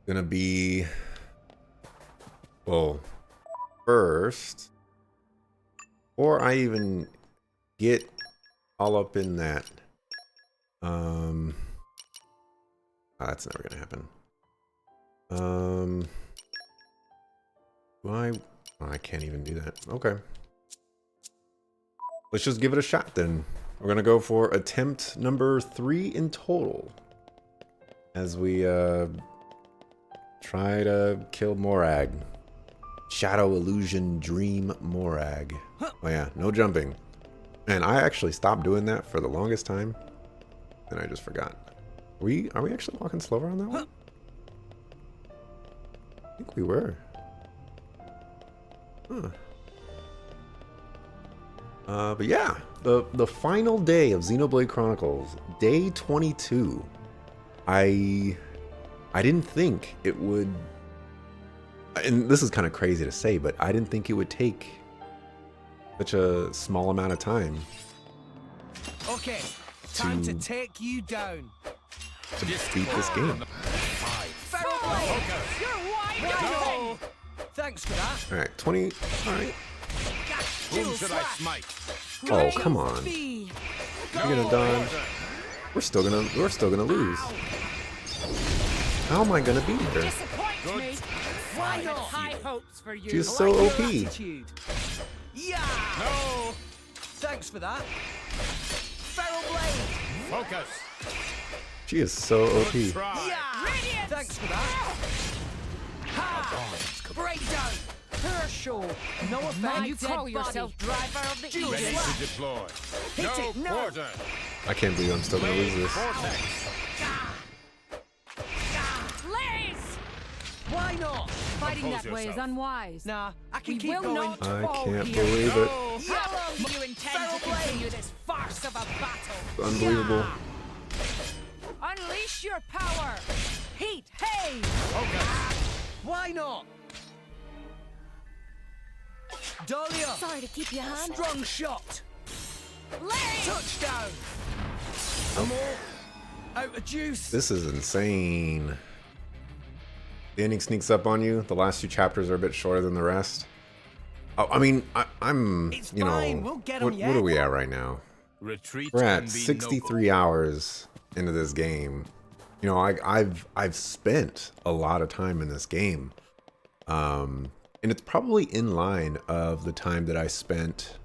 Gonna be, well, first, or I even get all up in that. That's never gonna happen. Why? Oh, I can't even do that. Okay. Let's just give it a shot then. We're gonna go for attempt number 3 in total. As we try to kill Morag. Shadow Illusion Dream Morag. Oh yeah, no jumping. And I actually stopped doing that for the longest time. And I just forgot. Are we actually walking slower on that one? I think we were. Huh. But yeah, the final day of Xenoblade Chronicles, day 22. I didn't think it would, and this is kind of crazy to say, but I didn't think it would take such a small amount of time. Okay, time to take you down. To beat this game. You're thanks for that. All right, 20. All right. Whom should I smite? Oh, come on. You're gonna dodge. We're still gonna lose. How am I gonna beat her? Why not? High hopes for you. She's so OP. Yeah. No. Thanks for that. Feral blade. Focus. She is so OP. Yeah. Thanks for that. Ha. Breakdown. Her show. No offense. You call yourself driver of the Eagle. Ready to deploy. Hit it. No. Quarter. I can't believe I'm still gonna lose this. Blaze! Why not? Fighting that way is unwise. Nah, I can We keep will going. not I fall can't here. believe it. How long do you intend to continue this farce of a battle? Unbelievable. Unleash your power! Heat, hey! Okay. Why not? Dahlia. Sorry to keep you, hon. Strong shot. Blaze! Touchdown. I'm all out of juice. This is insane. The ending sneaks up on you. The last 2 chapters are a bit shorter than the rest. Oh, I mean, I'm, It's you know, fine. We'll get 'em what yet. are we at right now? Retreat We're can at be 63 hours into this game. You know, I've spent a lot of time in this game. And it's probably in line of the time that I spent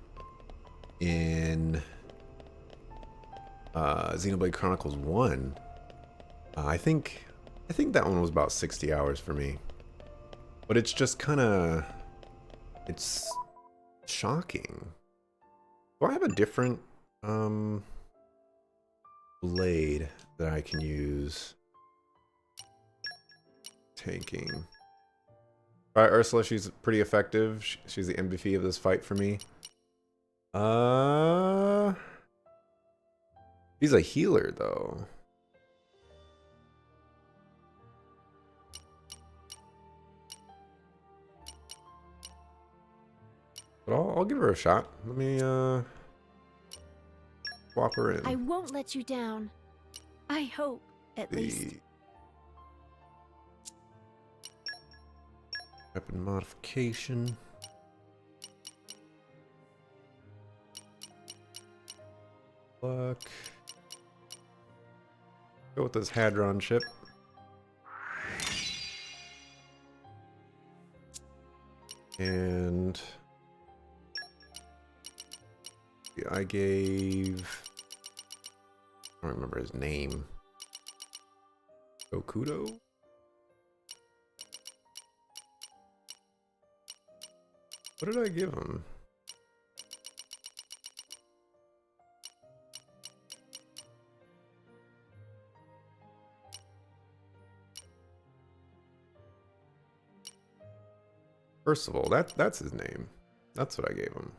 in Xenoblade Chronicles 1. I think that one was about 60 hours for me. But it's just kind of, it's shocking. Do I have a different blade that I can use? Tanking. All right, Ursula, she's pretty effective. She's the MVP of this fight for me. She's a healer though. But I'll give her a shot. Let me swap her in. I won't let you down. I hope, at least. Weapon modification. Luck. Go with this Hadron chip. And yeah, I gave, I don't remember his name. Okudo? What did I give him? Percival, that's his name. That's what I gave him.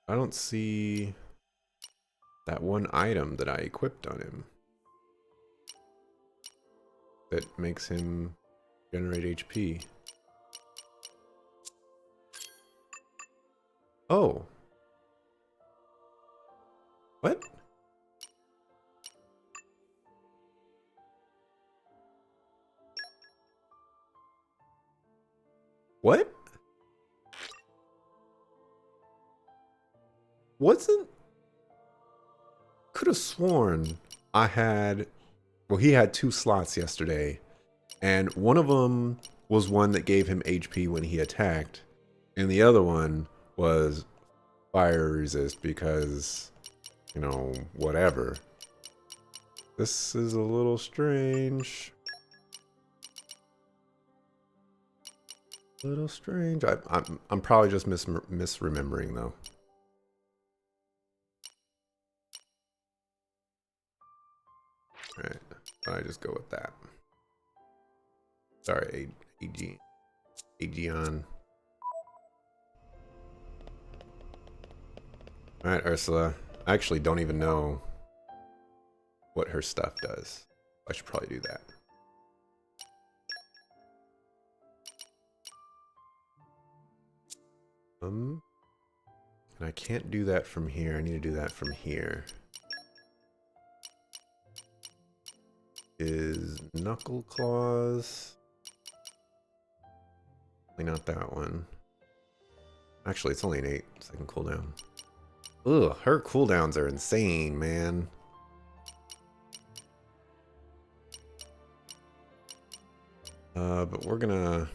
I don't see that one item that I equipped on him that makes him generate HP. Oh. What? What? Wasn't... Could have sworn I had... Well, he had 2 slots yesterday. And one of them was one that gave him HP when he attacked. And the other one was fire resist because, you know, whatever. This is a little strange. A little strange. I'm probably just misremembering though. Alright, I just go with that. Sorry, Aegeon. Alright, Ursula. I actually don't even know what her stuff does. I should probably do that. And I can't do that from here. I need to do that from here. Is Knuckle Claws? Not that one. Actually, it's only an 8-second cooldown. Ugh, her cooldowns are insane, man. But we're gonna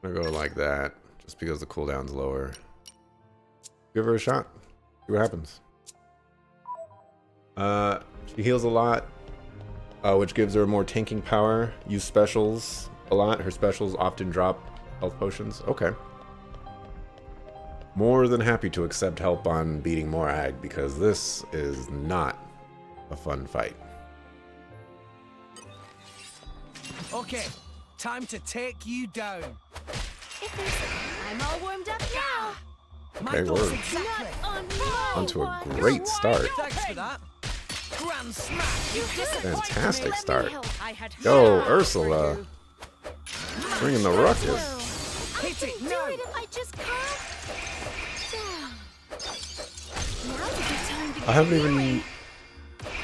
go like that, just because the cooldown's lower. Give her a shot. See what happens. She heals a lot, which gives her more tanking power. Use specials a lot. Her specials often drop health potions. Okay. More than happy to accept help on beating Morag, because this is not a fun fight. Okay, time to take you down. I'm all warmed up now. Okay, we're onto a great start. Thanks for that. Grand smash. Fantastic start. Go, Ursula. Bringing the ruckus. Hit it Do now. it if I just calm down. Now's a good time to get I haven't even... going.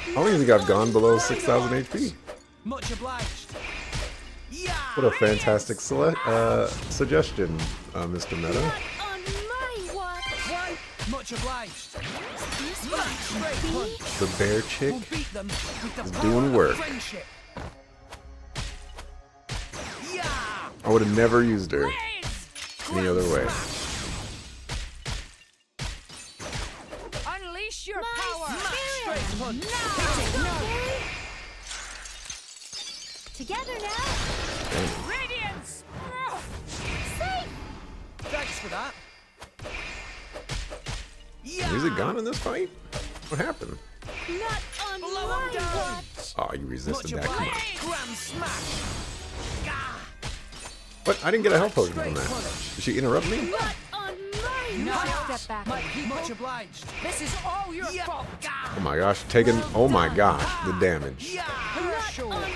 I don't even think I've gone below 6,000 HP. Much obliged. Yeah. What a fantastic suggestion, Mr. Meta. Not on my watch. One. Much obliged. This Straight punch. The bear chick We'll beat them with the is power doing of work. friendship. Yeah. I would have never used her any other way. Unleash your My power. spirit. Straight punch. Okay. Together now. Radiance. Safe. Thanks for that. Yeah. Is it gone in this fight? What happened? Not on Blow 'em my down. watch. Oh, you resisted Much that. Come on. obliged. Grand smash. Ah. What? I didn't get a health potion from Straight that. punch. Did she interrupt me? Not on my Now watch. step back. My people. Much obliged. This is all your Yeah. fault. Oh my gosh, taking... Oh my gosh, the damage. Yeah. Not Sure. on my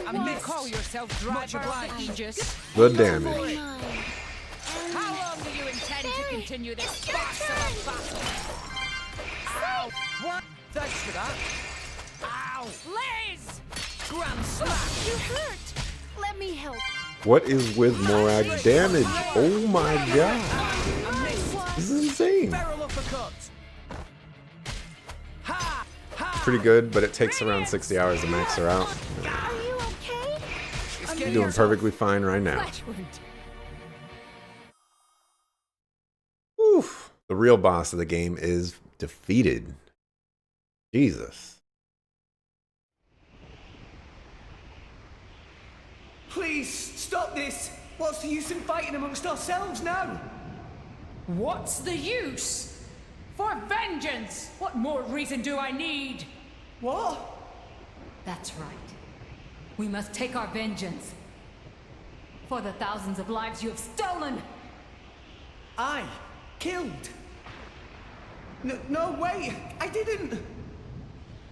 I You watch. call yourself Much driver of obliged. Aegis. The Mine. damage. How long do you intend to Barry, continue this it's your farce of a turn. battle? Ow. What? Thanks for that. Ow. Blaze! Grand smash. You hurt. Let me help. What is with Morag's damage? Oh my god. I missed. This is insane. Barrel uppercut. Ha. Ha. Pretty good, but it takes around 60 hours to max her out. Are you okay? It's You're getting doing perfectly fine right now. Flesh wound. Oof. The real boss of the game is defeated. Jesus. Please, stop this! What's the use in fighting amongst ourselves now? What's the use? For vengeance! What more reason do I need? What? That's right. We must take our vengeance. For the thousands of lives you have stolen! I killed? No, wait! I didn't!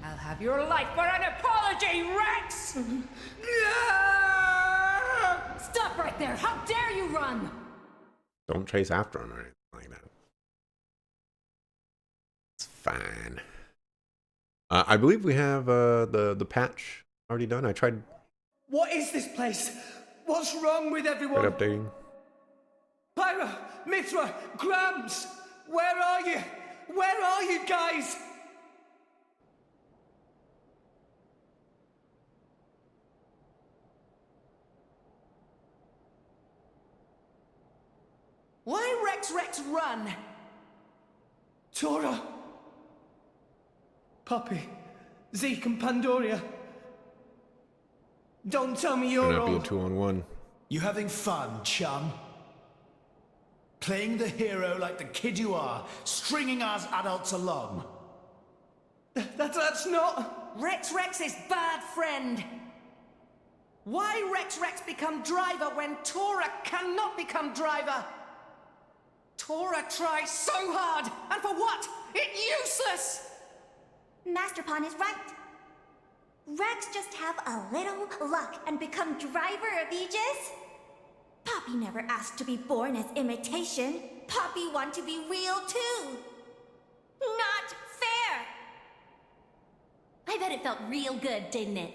I'll have your life for an apology, Rex! Stop right there! How dare you run! Don't chase after him or anything like that. It's fine. I believe we have the patch already done. I tried... What is this place? What's wrong with everyone? Right updating. Pyra, Mithra, Gramps, where are you? Where are you guys? Why Rex run? Tora, Poppy, Zeke and Pandoria. Don't tell me you're Gonna be a all... 2-on-1. You having fun, chum? Playing the hero like the kid you are, stringing us adults along. That's not... Rex is bad friend. Why Rex become driver when Tora cannot become driver? Tora tries so hard, and for what? It's useless! Master Pawn is right. Rex just have a little luck and become driver of Aegis? Poppy never asked to be born as imitation. Poppy want to be real too. Not fair! I bet it felt real good, didn't it?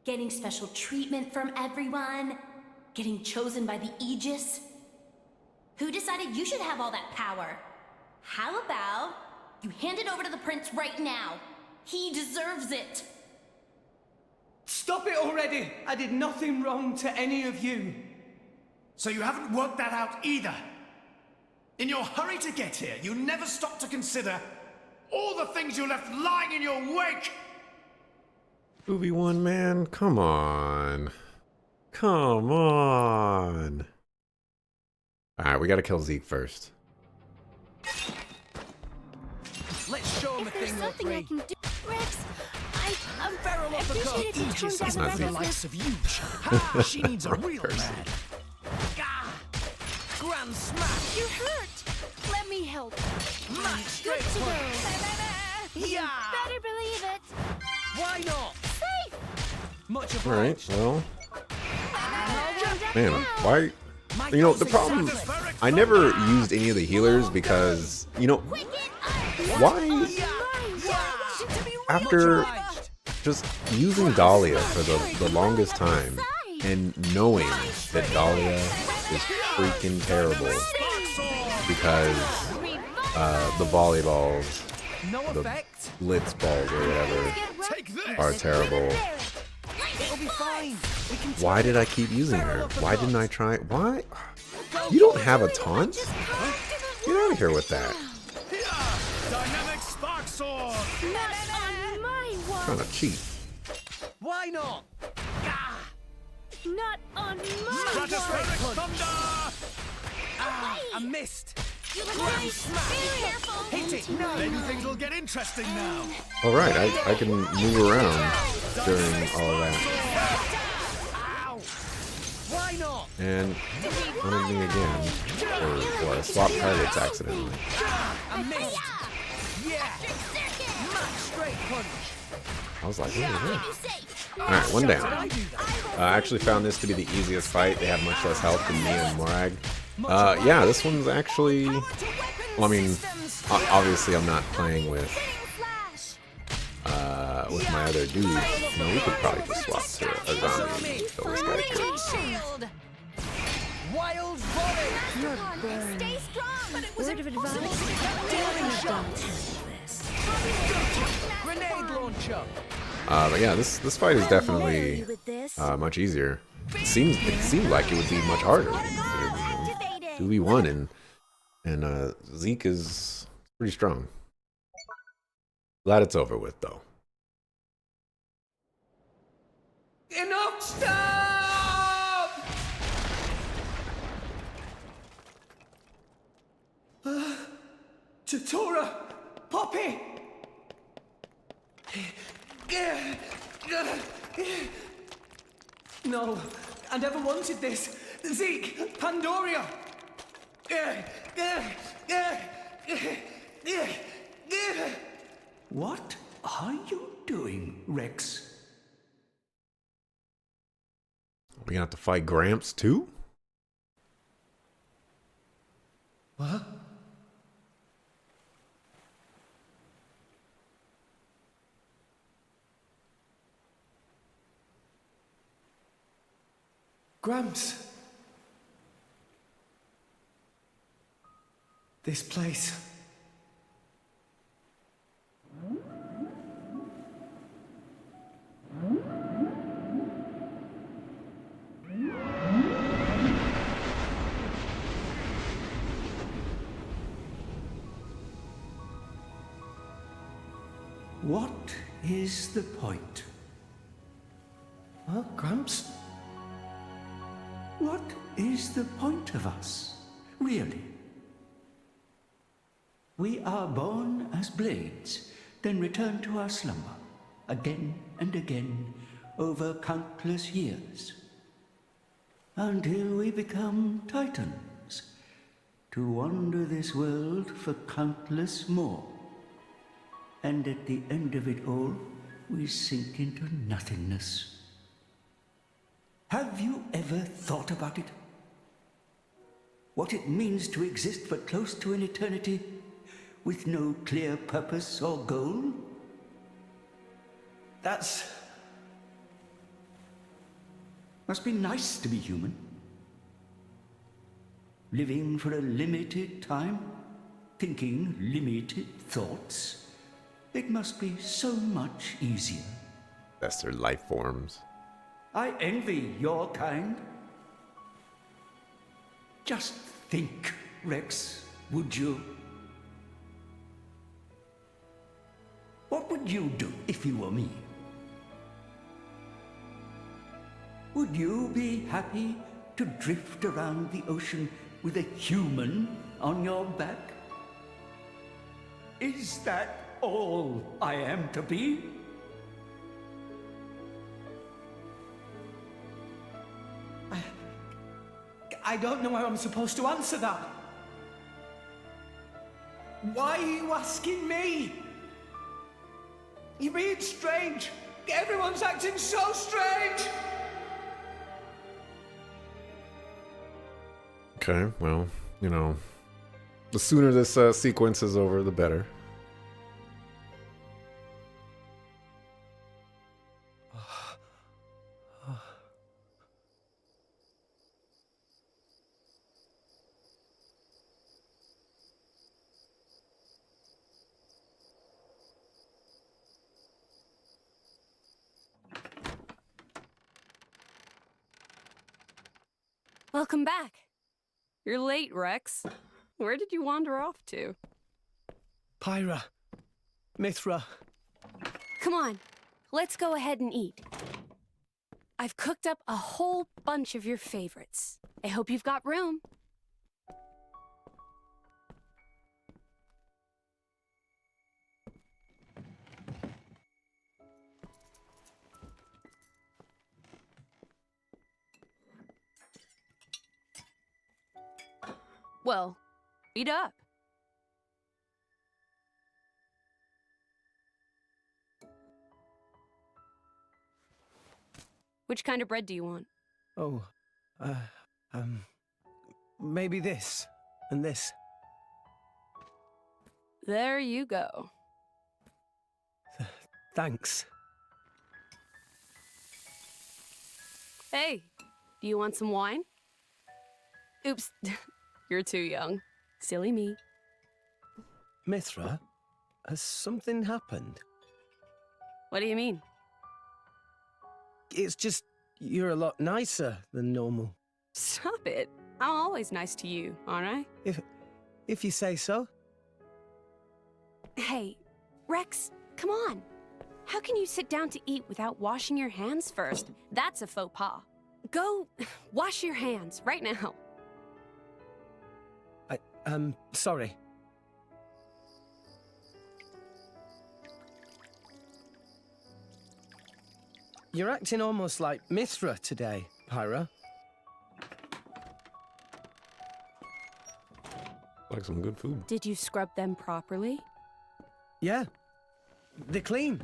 Getting special treatment from everyone, getting chosen by the Aegis. Who decided you should have all that power? How about you hand it over to the prince right now? He deserves it. Stop it already! I did nothing wrong to any of you. So you haven't worked that out either. In your hurry to get here, you never stopped to consider all the things you left lying in your wake. Movie one, man. Come on. Come on. Alright, we gotta kill Zeke first. Let's show him a If there's thing or something I three. can do, Rex, I'm feral off the appreciate if you cuff. tone Aegis down is the not the recklessness. likes of you. Ha! She needs a real person. man. Gah! Grand smash. You're hurt. Let me help. Match Good straight to go. punch. Yeah. Better believe it. Why not? Safe. Much Alright, obliged. well. All warmed up Man, now. why? You know, the problem, I never used any of the healers because, you know, why? After just using Dahlia for the longest time and knowing that Dahlia is freaking terrible because the volleyballs, No the effect. blitz balls or whatever Take this. are terrible. It'll be fine. We can Why did I keep using her? Why didn't I try? Why? You don't have a taunt? Get out of here with that. Dynamic spark sword. Not on my watch. Trying to cheat. Why not? Gah! Not on my Stratospheric watch. thunder. Ah, I missed. Very careful. Hit it. Maybe things will get interesting now. All right, I can move around during all that. Ow! Why not? And wanted me again. Or I swapped targets accidentally. I missed. Yeah. Match straight punch. I was like, oh, alright, one down. I actually found this to be the easiest fight. They have much less health than me and Morag. Yeah, this one's actually... Well, I mean, obviously I'm not playing with my other dude. You know, we could probably just swap to a zombie and kill this guy too. Shield! Wild volley. Stay strong. Word of advice. Grenade launcher. But yeah, this fight is definitely With this. much easier. It seemed like it would be much harder. 2v1 and Zeke is pretty strong. Glad it's over with though. Enough! Stop! Tora, Poppy! No, I never wanted this. Zeke, Pandoria! What are you doing, Rex? We gonna have to fight Gramps too? What? Gramps. This place. What is the point? Huh, Gramps? What is the point of us, really? We are born as blades, then return to our slumber, again and again, over countless years, until we become titans, to wander this world for countless more. And at the end of it all, we sink into nothingness. Have you ever thought about it? What it means to exist for close to an eternity with no clear purpose or goal? Must be nice to be human. Living for a limited time, thinking limited thoughts. It must be so much easier. That's their life forms. I envy your kind. Just think, Rex, would you? What would you do if you were me? Would you be happy to drift around the ocean with a human on your back? Is that all I am to be? I don't know how I'm supposed to answer that. Why are you asking me? You're being strange. Everyone's acting so strange. Okay, well, you know, the sooner this sequence is over, the better. Welcome back. You're late, Rex. Where did you wander off to? Pyra. Mithra. Come on, let's go ahead and eat. I've cooked up a whole bunch of your favorites. I hope you've got room. Well, eat up. Which kind of bread do you want? Oh, maybe this and this. There you go. Thanks. Hey, do you want some wine? Oops, you're too young. Silly me. Mithra, has something happened? What do you mean? It's just, you're a lot nicer than normal. Stop it. I'm always nice to you, aren't I? If you say so. Hey, Rex, come on. How can you sit down to eat without washing your hands first? That's a faux pas. Go wash your hands right now. Sorry. You're acting almost like Mithra today, Pyra. Like some good food. Did you scrub them properly? Yeah. They're clean.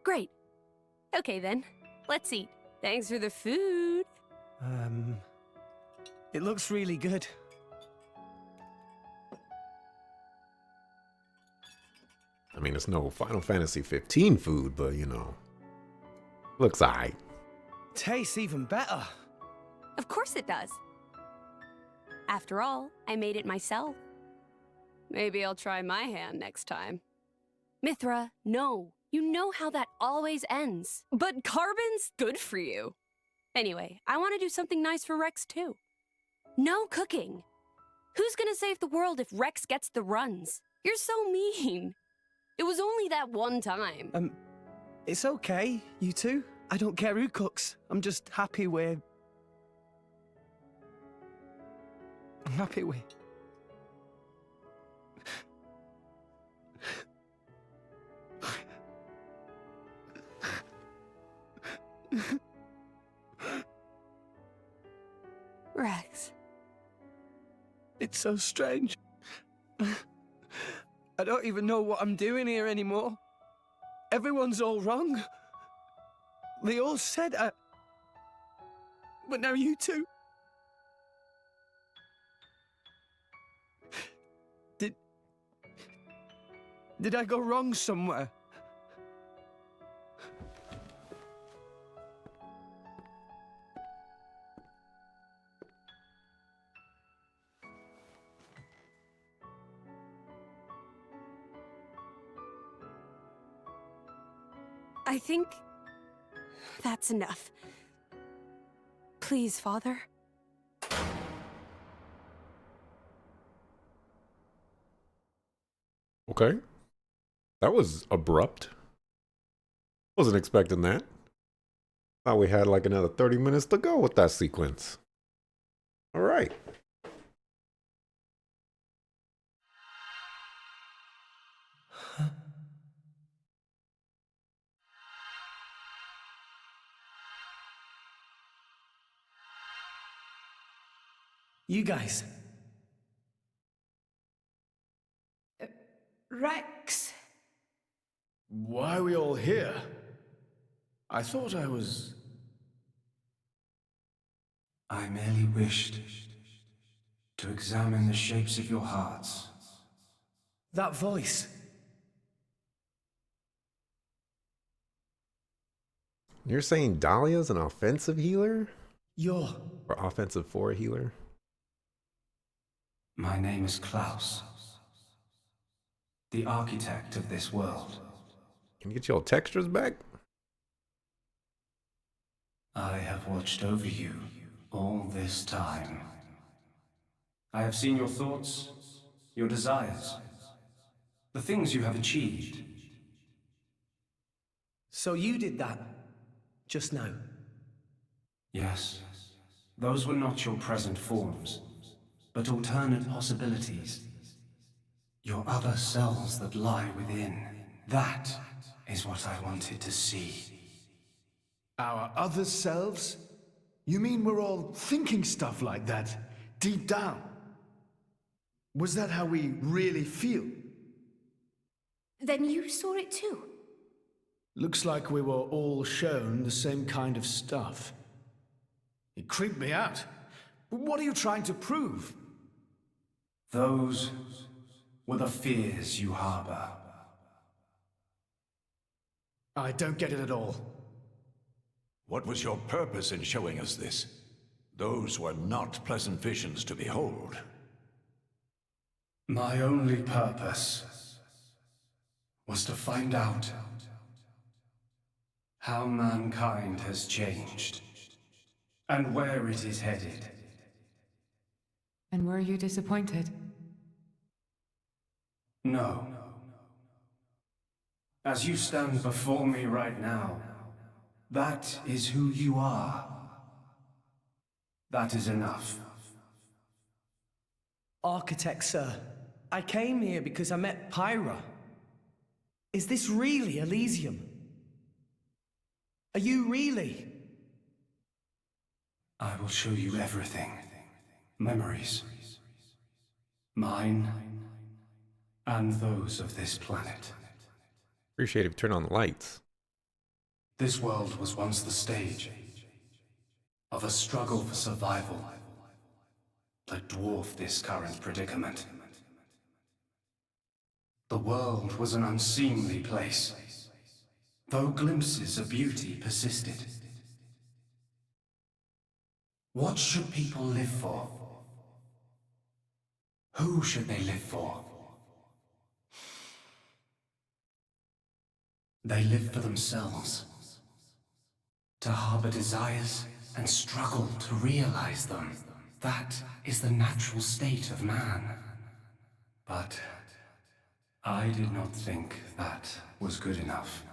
Great. Okay then, let's eat. Thanks for the food. It looks really good. I mean, it's no Final Fantasy 15 food, but you know, looks alright. Tastes even better. Of course it does. After all, I made it myself. Maybe I'll try my hand next time. Mithra, no. You know how that always ends. But carbon's good for you. Anyway, I want to do something nice for Rex, too. No cooking. Who's gonna save the world if Rex gets the runs? You're so mean. It was only that one time. It's okay, you two. I don't care who cooks. I'm just happy we're... I'm happy we... Rex. It's so strange. I don't even know what I'm doing here anymore. Everyone's all wrong. They all said I... But now you two... Did I go wrong somewhere? I think that's enough. Please, Father. Okay. That was abrupt. Wasn't expecting that. Thought we had like another 30 minutes to go with that sequence. All right. You guys. Rex. Why are we all here? I thought I was... I merely wished to examine the shapes of your hearts. That voice. You're saying Dahlia's an offensive healer? You're... Or offensive for a healer? My name is Klaus, the architect of this world. Can you get your textures back? I have watched over you all this time. I have seen your thoughts, your desires, the things you have achieved. So you did that, just now? Yes, those were not your present forms, but alternate possibilities. Your other selves that lie within. That is what I wanted to see. Our other selves? You mean we're all thinking stuff like that, deep down? Was that how we really feel? Then you saw it too. Looks like we were all shown the same kind of stuff. It creeped me out. But what are you trying to prove? Those were the fears you harbor. I don't get it at all. What was your purpose in showing us this? Those were not pleasant visions to behold. My only purpose was to find out how mankind has changed and where it is headed. And were you disappointed? No. As you stand before me right now, that is who you are. That is enough. Architect, sir. I came here because I met Pyra. Is this really Elysium? Are you really? I will show you everything. Memories. Mine and those of this planet. Appreciate if you turn on the lights. This world was once the stage of a struggle for survival that dwarfed this current predicament. The world was an unseemly place, though glimpses of beauty persisted. What should people live for? Who should they live for? They live for themselves, to harbor desires and struggle to realize them. That is the natural state of man. But I did not think that was good enough.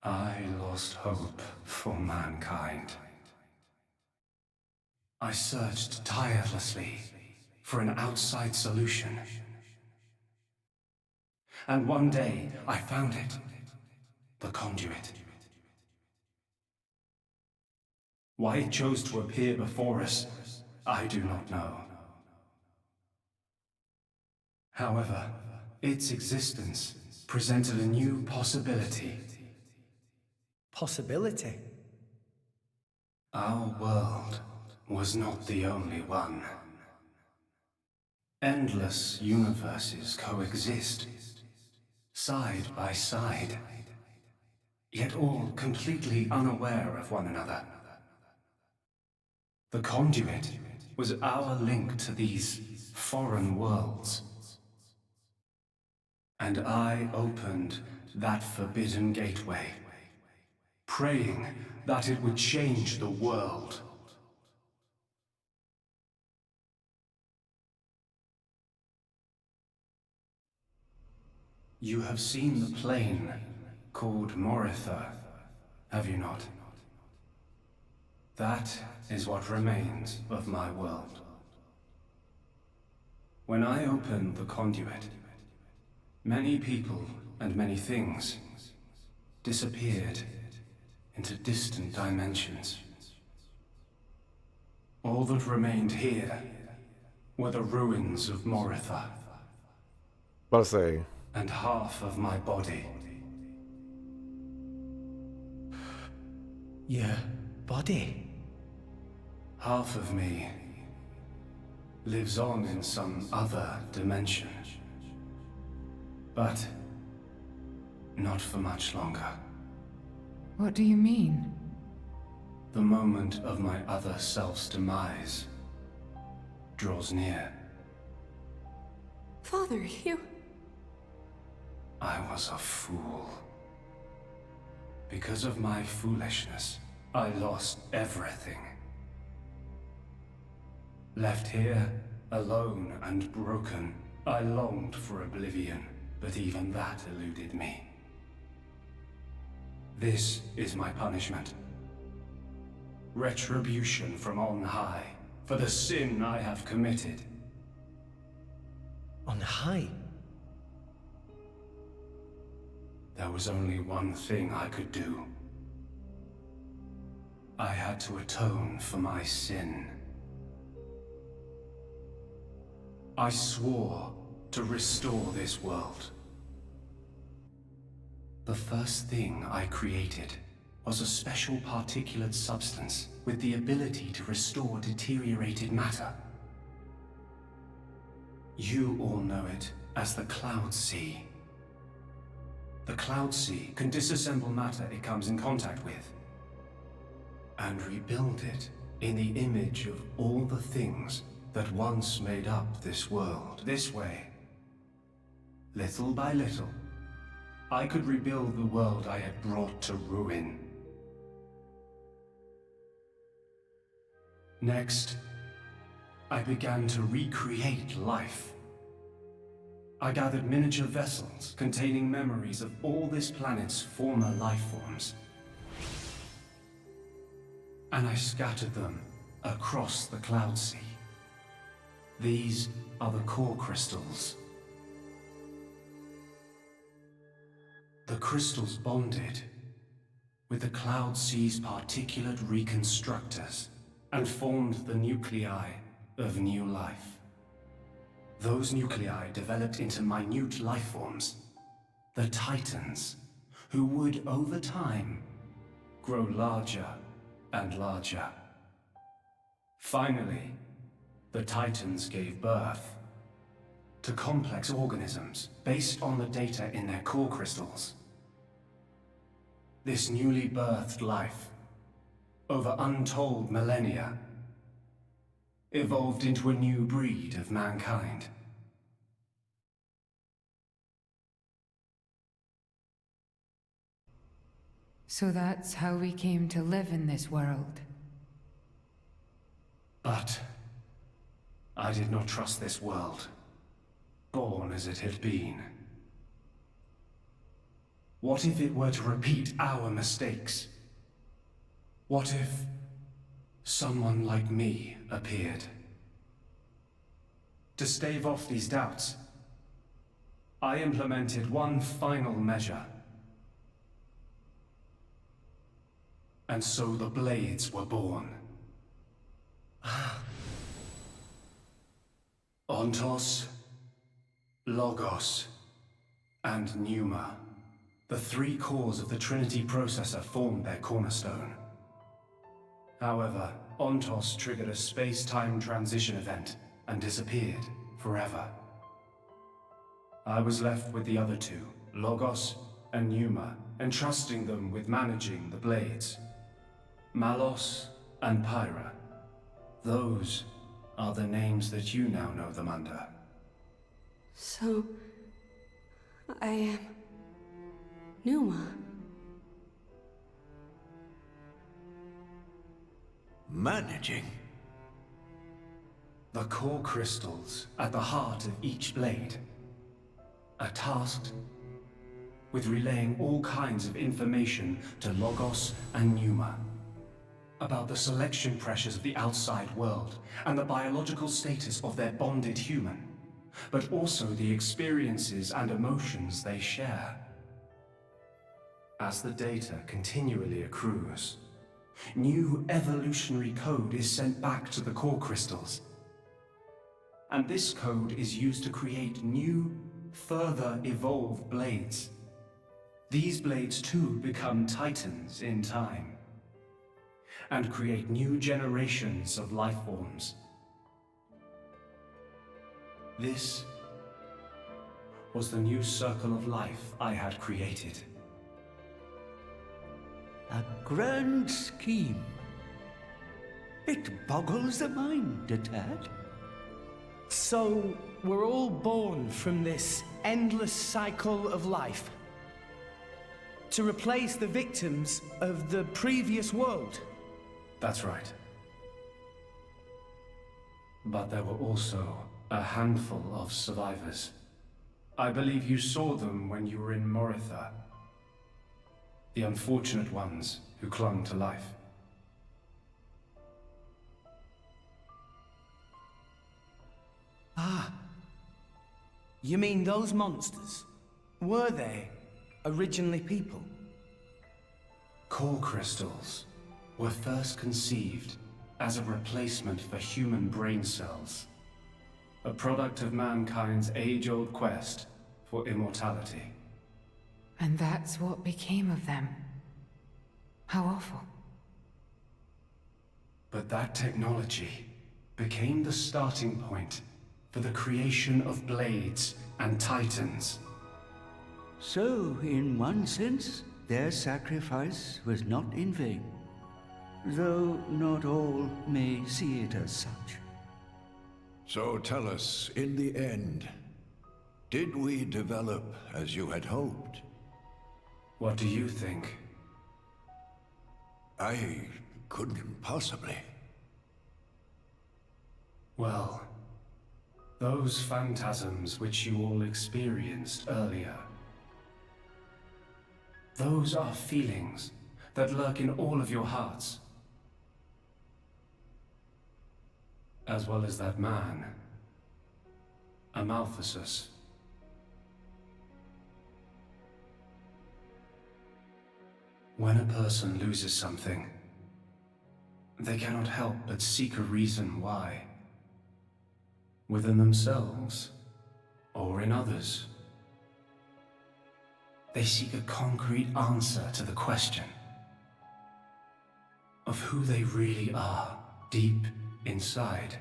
I lost hope for mankind. I searched tirelessly for an outside solution. And one day, I found it. The conduit. Why it chose to appear before us, I do not know. However, its existence presented a new possibility. Possibility? Our world was not the only one. Endless universes coexist, side by side, yet all completely unaware of one another. The conduit was our link to these foreign worlds. And I opened that forbidden gateway, praying that it would change the world. You have seen the plane called Moritha, have you not? That is what remains of my world. When I opened the conduit, many people and many things disappeared into distant dimensions. All that remained here were the ruins of Moritha. I'll say. And half of my body. Your body? Half of me lives on in some other dimension. But not for much longer. What do you mean? The moment of my other self's demise draws near. Father, you... I was a fool. Because of my foolishness, I lost everything. Left here, alone and broken, I longed for oblivion, but even that eluded me. This is my punishment. Retribution from on high, for the sin I have committed. On high? There was only one thing I could do. I had to atone for my sin. I swore to restore this world. The first thing I created was a special particulate substance with the ability to restore deteriorated matter. You all know it as the Cloud Sea. The Cloud Sea can disassemble matter it comes in contact with, and rebuild it in the image of all the things that once made up this world. This way, little by little, I could rebuild the world I had brought to ruin. Next, I began to recreate life. I gathered miniature vessels containing memories of all this planet's former life forms. And I scattered them across the Cloud Sea. These are the core crystals. The crystals bonded with the Cloud Sea's particulate reconstructors and formed the nuclei of new life. Those nuclei developed into minute life forms, the Titans, who would, over time, grow larger and larger. Finally, the Titans gave birth to complex organisms based on the data in their core crystals. This newly birthed life over untold millennia, evolved into a new breed of mankind. So that's how we came to live in this world. But I did not trust this world, born as it had been. What if it were to repeat our mistakes? What if someone like me appeared? To stave off these doubts, I implemented one final measure. And so the Blades were born. Ontos, Logos, and Pneuma. The three cores of the Trinity processor formed their cornerstone. However, Ontos triggered a space-time transition event and disappeared forever. I was left with the other two, Logos and Pneuma, entrusting them with managing the Blades. Malos and Pyra. Those are the names that you now know them under. So, I am Pneuma. Managing? The core crystals at the heart of each blade are tasked with relaying all kinds of information to Logos and Pneuma about the selection pressures of the outside world and the biological status of their bonded human, but also the experiences and emotions they share. As the data continually accrues, new evolutionary code is sent back to the core crystals. And this code is used to create new, further evolved blades. These blades too become titans in time, and create new generations of life forms. This was the new circle of life I had created. A grand scheme. It boggles the mind a tad. So, we're all born from this endless cycle of life to replace the victims of the previous world. That's right. But there were also a handful of survivors. I believe you saw them when you were in Moritha. The unfortunate ones who clung to life. Ah. You mean those monsters? Were they originally people? Core crystals were first conceived as a replacement for human brain cells. A product of mankind's age-old quest for immortality. And that's what became of them. How awful. But that technology became the starting point for the creation of blades and titans. So, in one sense, their sacrifice was not in vain, though not all may see it as such. So tell us, in the end, did we develop as you had hoped? What do you think? I couldn't possibly. Well, those phantasms which you all experienced earlier, those are feelings that lurk in all of your hearts. As well as that man, Amaltheus. When a person loses something, they cannot help but seek a reason why. Within themselves, or in others. They seek a concrete answer to the question of who they really are deep inside.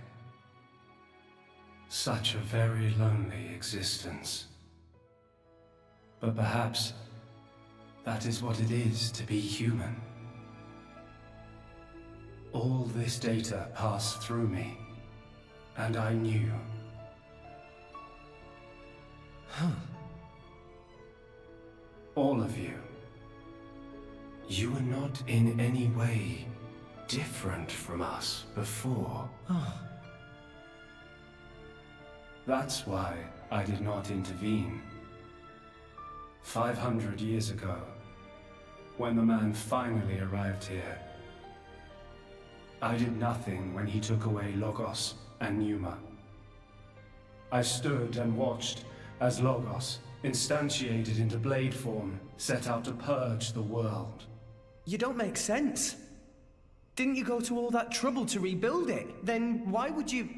Such a very lonely existence. But perhaps that is what it is to be human. All this data passed through me, and I knew. All of you. You were not in any way different from us before. That's why I did not intervene. 500 years ago, when the man finally arrived here, I did nothing when he took away Logos and Pneuma. I stood and watched as Logos, instantiated into blade form, set out to purge the world. You don't make sense. Didn't you go to all that trouble to rebuild it? Then why would you...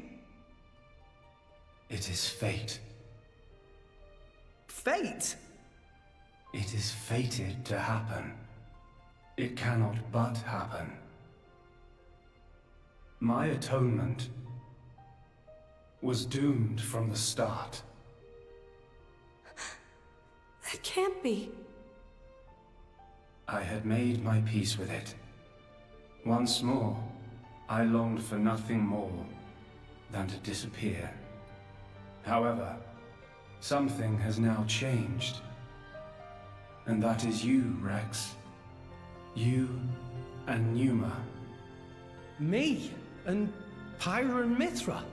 It is fate. Fate? It is fated to happen. It cannot but happen. My atonement was doomed from the start. That can't be. I had made my peace with it. Once more, I longed for nothing more than to disappear. However, something has now changed. And that is you, Rex. You and Pneuma. Me? And Pyra and Mithra?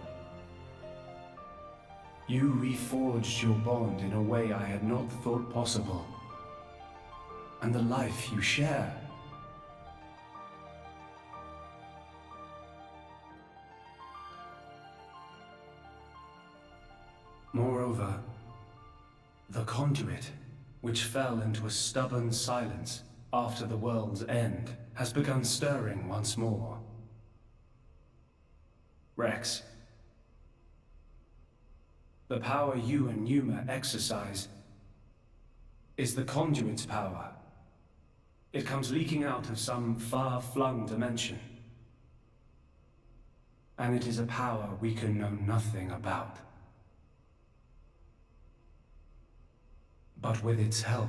You reforged your bond in a way I had not thought possible. And the life you share. Moreover, the conduit, which fell into a stubborn silence after the world's end, has begun stirring once more. Rex, the power you and Pneuma exercise is the conduit's power. It comes leaking out of some far-flung dimension. And it is a power we can know nothing about. But with its help,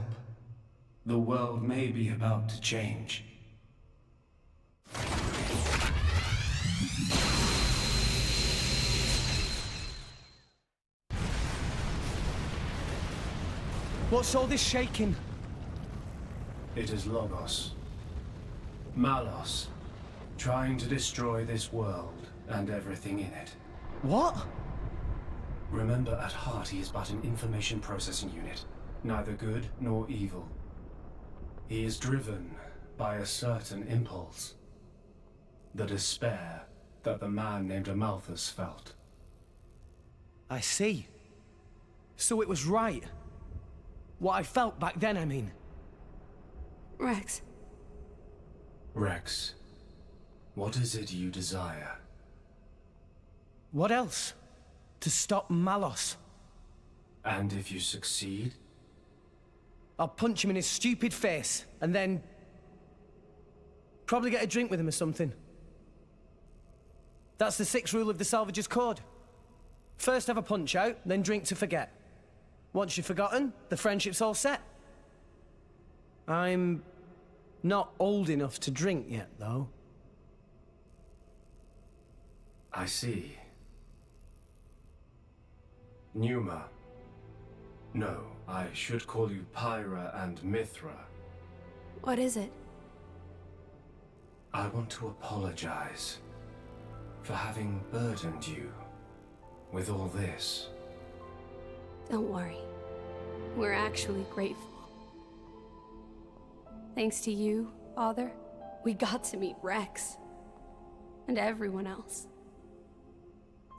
the world may be about to change. What's all this shaking? It is Logos. Malos, trying to destroy this world and everything in it. What? Remember, at heart he is but an information processing unit, neither good nor evil. He is driven by a certain impulse. The despair that the man named Amalthus felt. I see. So it was right. What I felt back then, I mean. Rex. Rex, what is it you desire? What else? To stop Malos. And if you succeed? I'll punch him in his stupid face, and then... probably get a drink with him or something. That's the 6th rule of the Salvager's Code. First have a punch out, then drink to forget. Once you've forgotten, the friendship's all set. I'm not old enough to drink yet, though. I see. Pneuma. No, I should call you Pyra and Mithra. What is it? I want to apologize for having burdened you with all this. Don't worry. We're actually grateful. Thanks to you, Father, we got to meet Rex. And everyone else.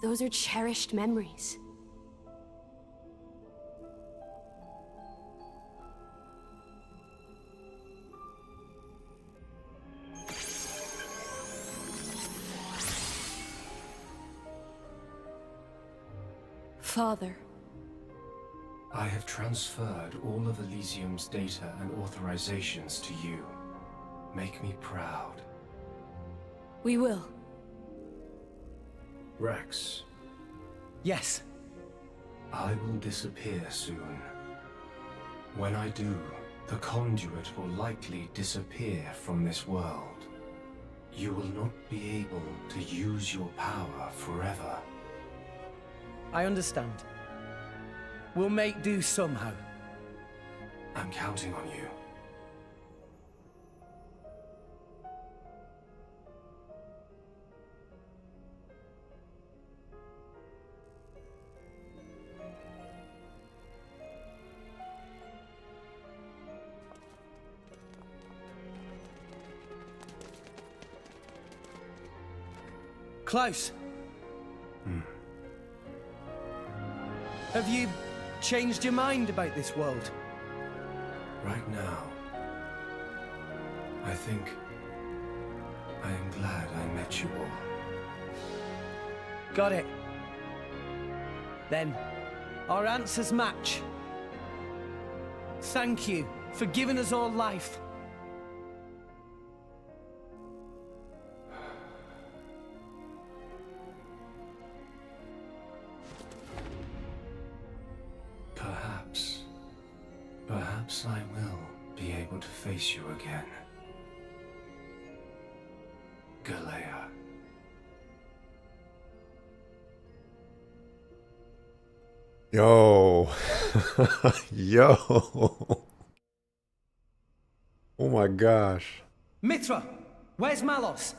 Those are cherished memories. Father. I have transferred all of Elysium's data and authorizations to you. Make me proud. We will. Rex. Yes. I will disappear soon. When I do, the conduit will likely disappear from this world. You will not be able to use your power forever. I understand. We'll make do somehow. I'm counting on you. Close. Have you changed your mind about this world? Right now, I think I am glad I met you all. Got it. Then, our answers match. Thank you for giving us all life. Perhaps I will be able to face you again. Galea. Yo. Yo. Oh my gosh. Mithra, where's Malos?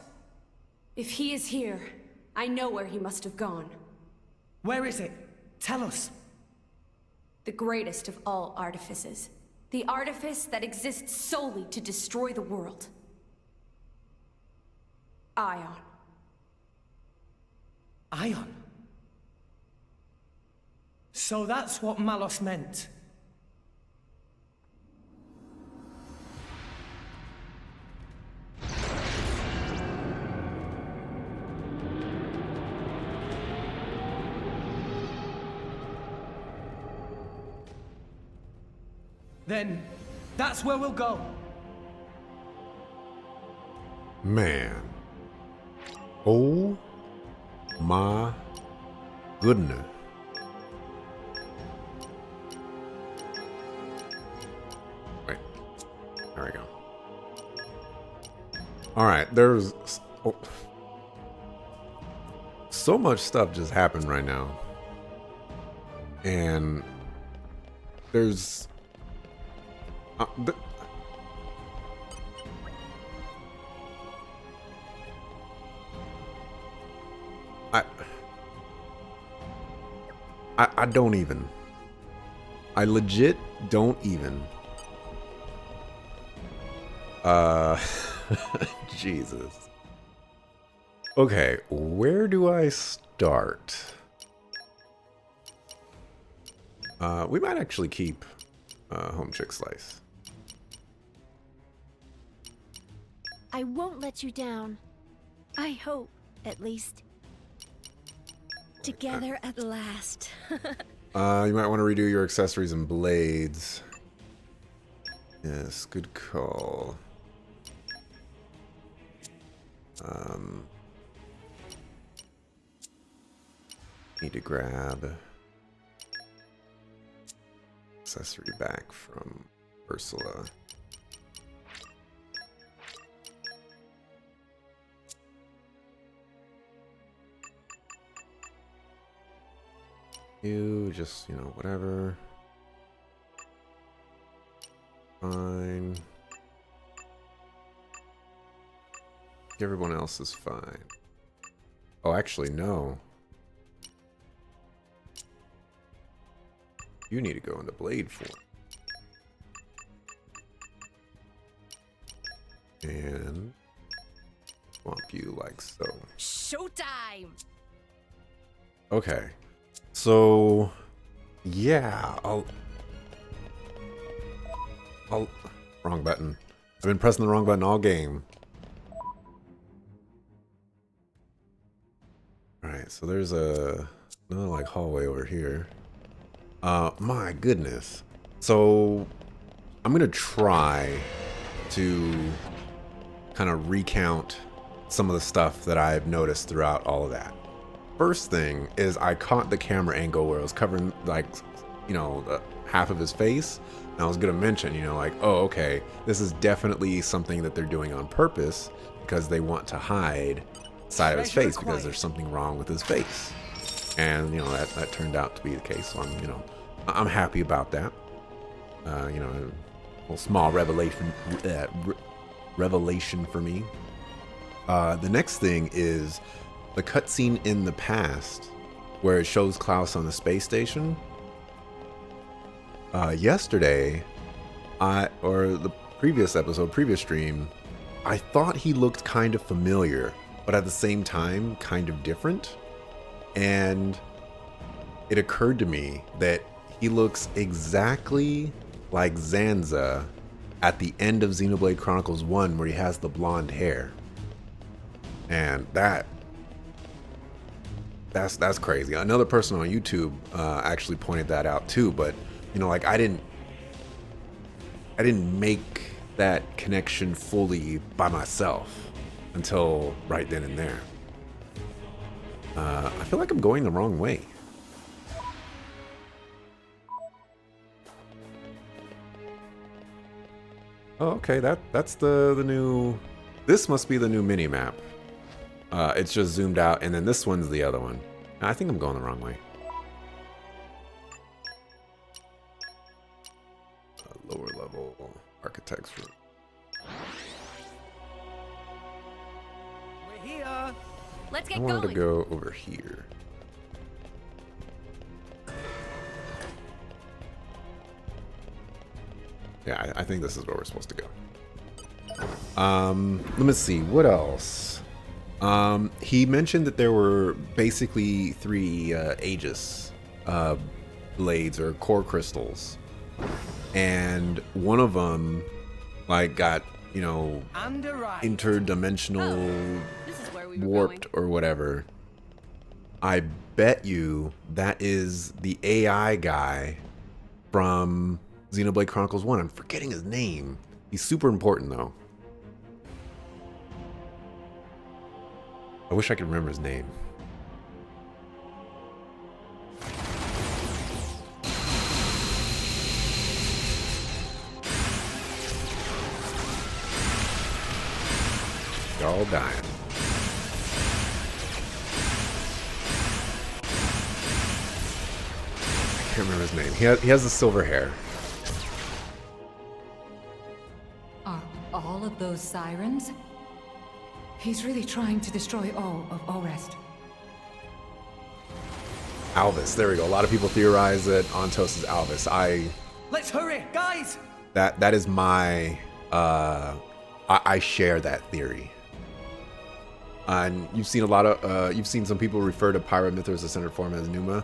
If he is here, I know where he must have gone. Where is it? Tell us. The greatest of all artifices. The artifice that exists solely to destroy the world. Ion. Ion? So that's what Malos meant. Then, that's where we'll go. Man. Oh my goodness. Wait. There we go. Alright, there's so much stuff just happened right now. And there's I don't even. I legit don't even. Jesus. Okay, where do I start? We might actually keep Home Chick Slice. I won't let you down. I hope, at least. Together at last. You might want to redo your accessories and blades. Yes, good call. Need to grab accessory back from Ursula. You just, you know, whatever. Fine. Everyone else is fine. Oh, actually, no. You need to go into blade form. And swamp you like so. Showtime! Okay. So, yeah, I'll wrong button. I've been pressing the wrong button all game. Alright, so there's another like hallway over here. My goodness. So I'm gonna try to kind of recount some of the stuff that I've noticed throughout all of that. First thing is I caught the camera angle where it was covering like, you know, the half of his face. And I was gonna mention, you know, like, oh, okay, this is definitely something that they're doing on purpose because they want to hide the side of his face because there's something wrong with his face. And, you know, that turned out to be the case. So I'm happy about that. You know, a little small revelation for me. The next thing is the cutscene in the past where it shows Klaus on the space station. Yesterday, or the previous episode, previous stream, I thought he looked kind of familiar, but at the same time, kind of different. And it occurred to me that he looks exactly like Zanza at the end of Xenoblade Chronicles 1, where he has the blonde hair. And that's crazy. Another person on YouTube actually pointed that out too, but you know, like I didn't make that connection fully by myself until right then and there. I feel like I'm going the wrong way. Oh, okay, that's the new. This must be the new mini map. It's just zoomed out, and then this one's the other one. I think I'm going the wrong way. Lower level architects room. We're here. Let's get I wanted going. to go over here. Yeah, I think this is where we're supposed to go. Let me see, what else? He mentioned that there were basically 3 Aegis blades or core crystals. And one of them, like, got, you know, interdimensional warped or whatever. I bet you that is the AI guy from Xenoblade Chronicles 1. I'm forgetting his name. He's super important, though. I wish I could remember his name. They're all dying. I can't remember his name. He has the silver hair. Are all of those sirens? He's really trying to destroy all of Orest. Alvis, there we go. A lot of people theorize that Ontos is Alvis. Let's hurry, guys! That is my I share that theory. And you've seen a lot of you've seen some people refer to Pyramithra's ascended form as Numa.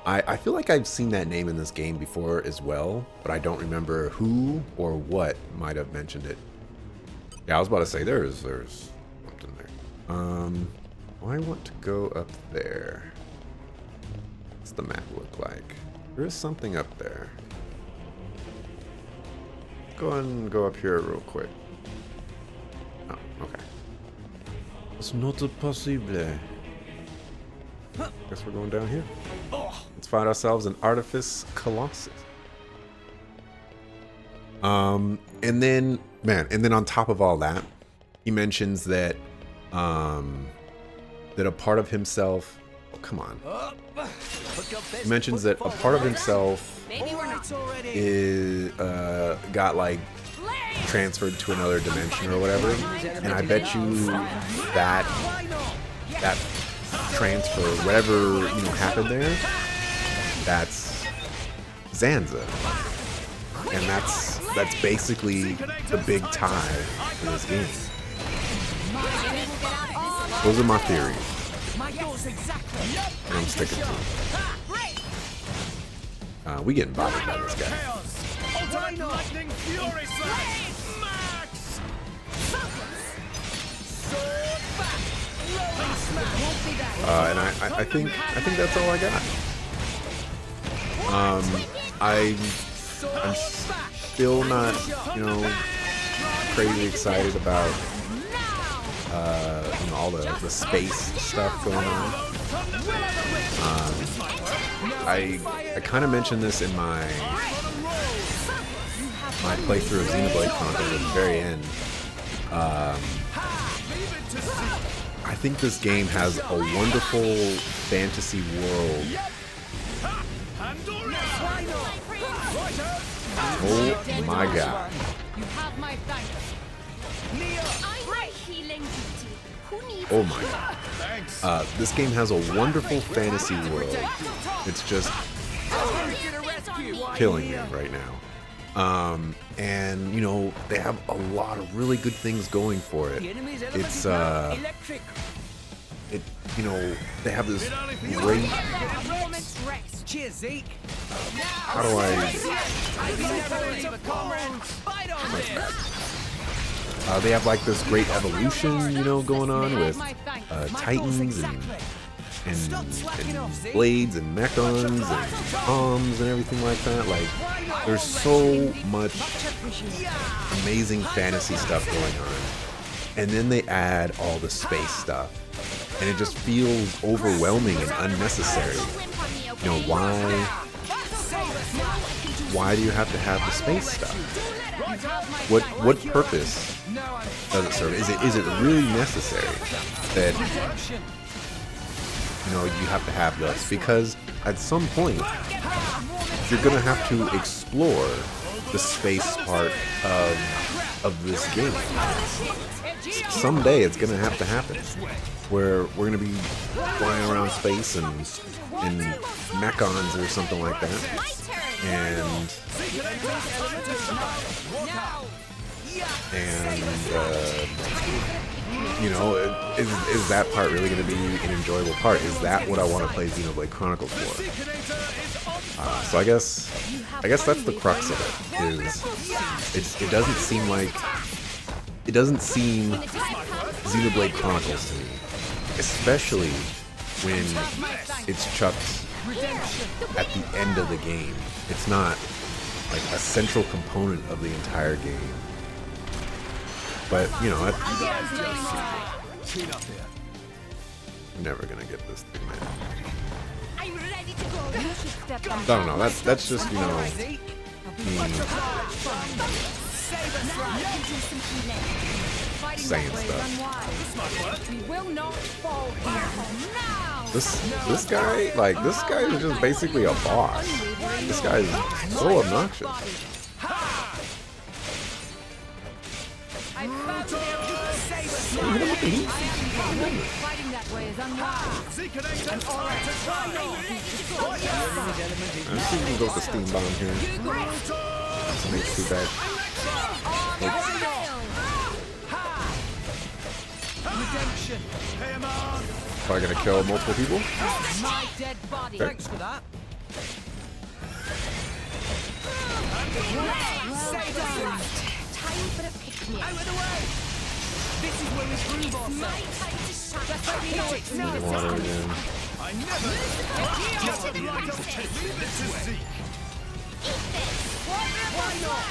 I feel like I've seen that name in this game before as well, but I don't remember who or what might have mentioned it. Yeah, I was about to say there's something there. I want to go up there. What's the map look like? There is something up there. Go and go up here real quick. Oh, okay. It's not possible. Guess we're going down here. Let's find ourselves an Artifice Colossus. And then on top of all that, he mentions that that a part of himself. Oh, come on. He mentions that a part of himself is got like transferred to another dimension or whatever, and I bet you that transfer, whatever happened there, that's Zanza, and that's basically the big tie in this game. Those are my theories. And I'm sticking to them. We getting bothered by this guy. And I think that's all I got. I'm still not, crazy excited about all the space stuff going on. I kind of mentioned this in my playthrough of Xenoblade Chronicles at the very end. I think this game has a wonderful fantasy world. Oh my god. You have my thanks. Oh my god. This game has a wonderful fantasy world. It's just killing me right now. And you know, they have a lot of really good things going for it. It's you know, they have this great, Cheers, Zeke. how do they have like this great evolution, you know, going on with titans and blades and mechons and bombs and everything like that. Like, there's so much amazing fantasy stuff going on, and then they add all the space stuff, and it just feels overwhelming and unnecessary. You know, why do you have to have the space stuff? What purpose does it serve? Is it really necessary that, you know, you have to have this? Because at some point you're gonna have to explore the space part of this game. Someday it's gonna have to happen, where we're gonna be flying around space and in mechons or something like that, and you know, is that part really going to be an enjoyable part? Is that what I want to play Xenoblade Chronicles for? So I guess that's the crux of it. Is it doesn't seem Xenoblade Chronicles to me, especially when it's chucked at the end of the game. It's not like a central component of the entire game. But, you know, I'm never gonna get this thing, man. I don't know, that's just, you know, saying stuff. This guy is just basically a boss. This guy is so obnoxious. Fighting that way is unwise. I'm just gonna go with the steam bomb here. Doesn't make it too bad. Probably gonna kill multiple people. My dead body. Okay. Thanks for that. Time for a pick-me-up. Out of the way! This is where we prove ourselves. Just let me know it's needed. Water again. I never. Right, I'll take it. Leave it to Zeke. Why not?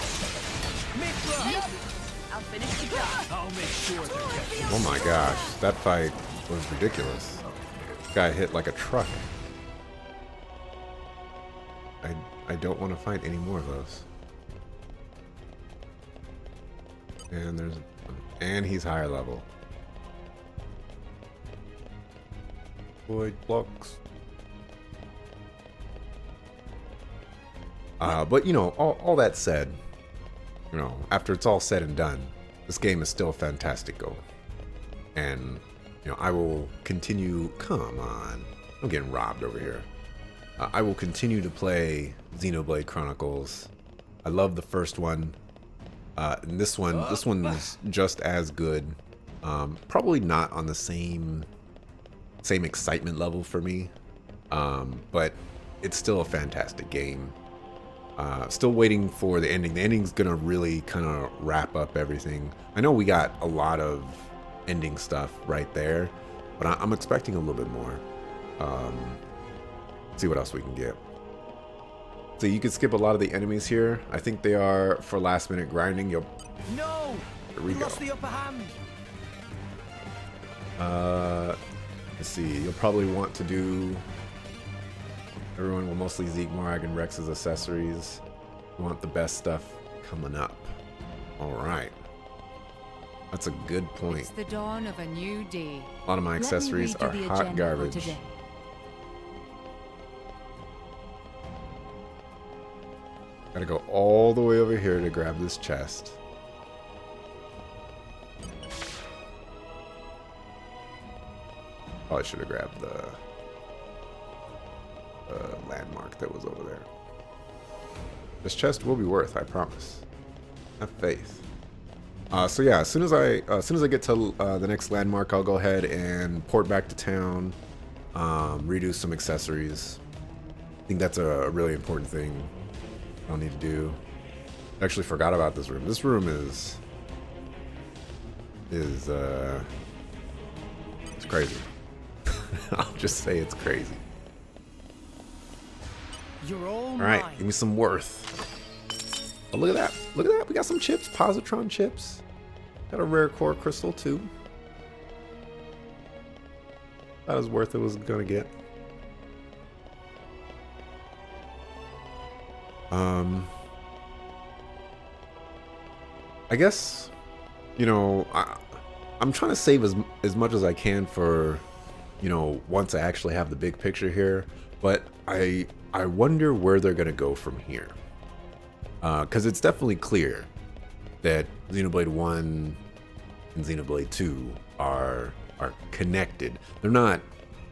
I'll finish the job. I'll make sure they get. Oh my gosh, that fight was ridiculous. This guy hit like a truck. I don't want to fight any more of those. And he's higher level. Void blocks. But you know, all that said, you know, after it's all said and done, this game is still fantastic go. And you know, I will continue. Come on, I'm getting robbed over here. I will continue to play Xenoblade Chronicles. I love the first one. And this one's just as good. Probably not on the same excitement level for me, but it's still a fantastic game. Still waiting for the ending. The ending's gonna really kind of wrap up everything. I know we got a lot of ending stuff right there, but I'm expecting a little bit more. See what else we can get. So you can skip a lot of the enemies here. I think they are for last minute grinding. No! Here we go. Lost the upper hand. Let's see. You'll probably want to do. Everyone will mostly Zeke, Morag, and Rex's accessories. You want the best stuff coming up. All right. That's a good point. It's the dawn of a new day. A lot of my accessories are hot garbage. Gotta go all the way over here to grab this chest. Probably should have grabbed the landmark that was over there. This chest will be worth, I promise. Have faith. So yeah, as soon as I get to the next landmark, I'll go ahead and port back to town, redo some accessories. I think that's a really important thing I'll need to do. I actually forgot about this room. This room is it's crazy. I'll just say it's crazy. You're all right, mine. give me some worth. Oh, look at that. Look at that. We got some chips, positron chips. Got a rare core crystal too. That was worth it was gonna get. I guess, you know, I'm trying to save as much as I can for, you know, once I actually have the big picture here, but I wonder where they're gonna go from here. Because it's definitely clear that Xenoblade 1 and Xenoblade 2 are connected. They're not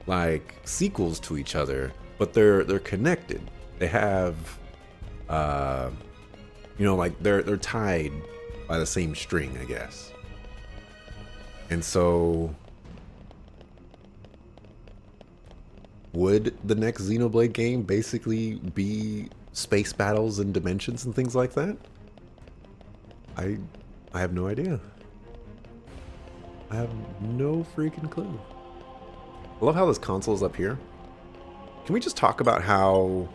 like sequels to each other, but they're connected. They have, you know, like they're tied by the same string, I guess. And so, would the next Xenoblade game basically be space battles and dimensions and things like that? I have no idea. I have no freaking clue. I love how this console is up here. Can we just talk about how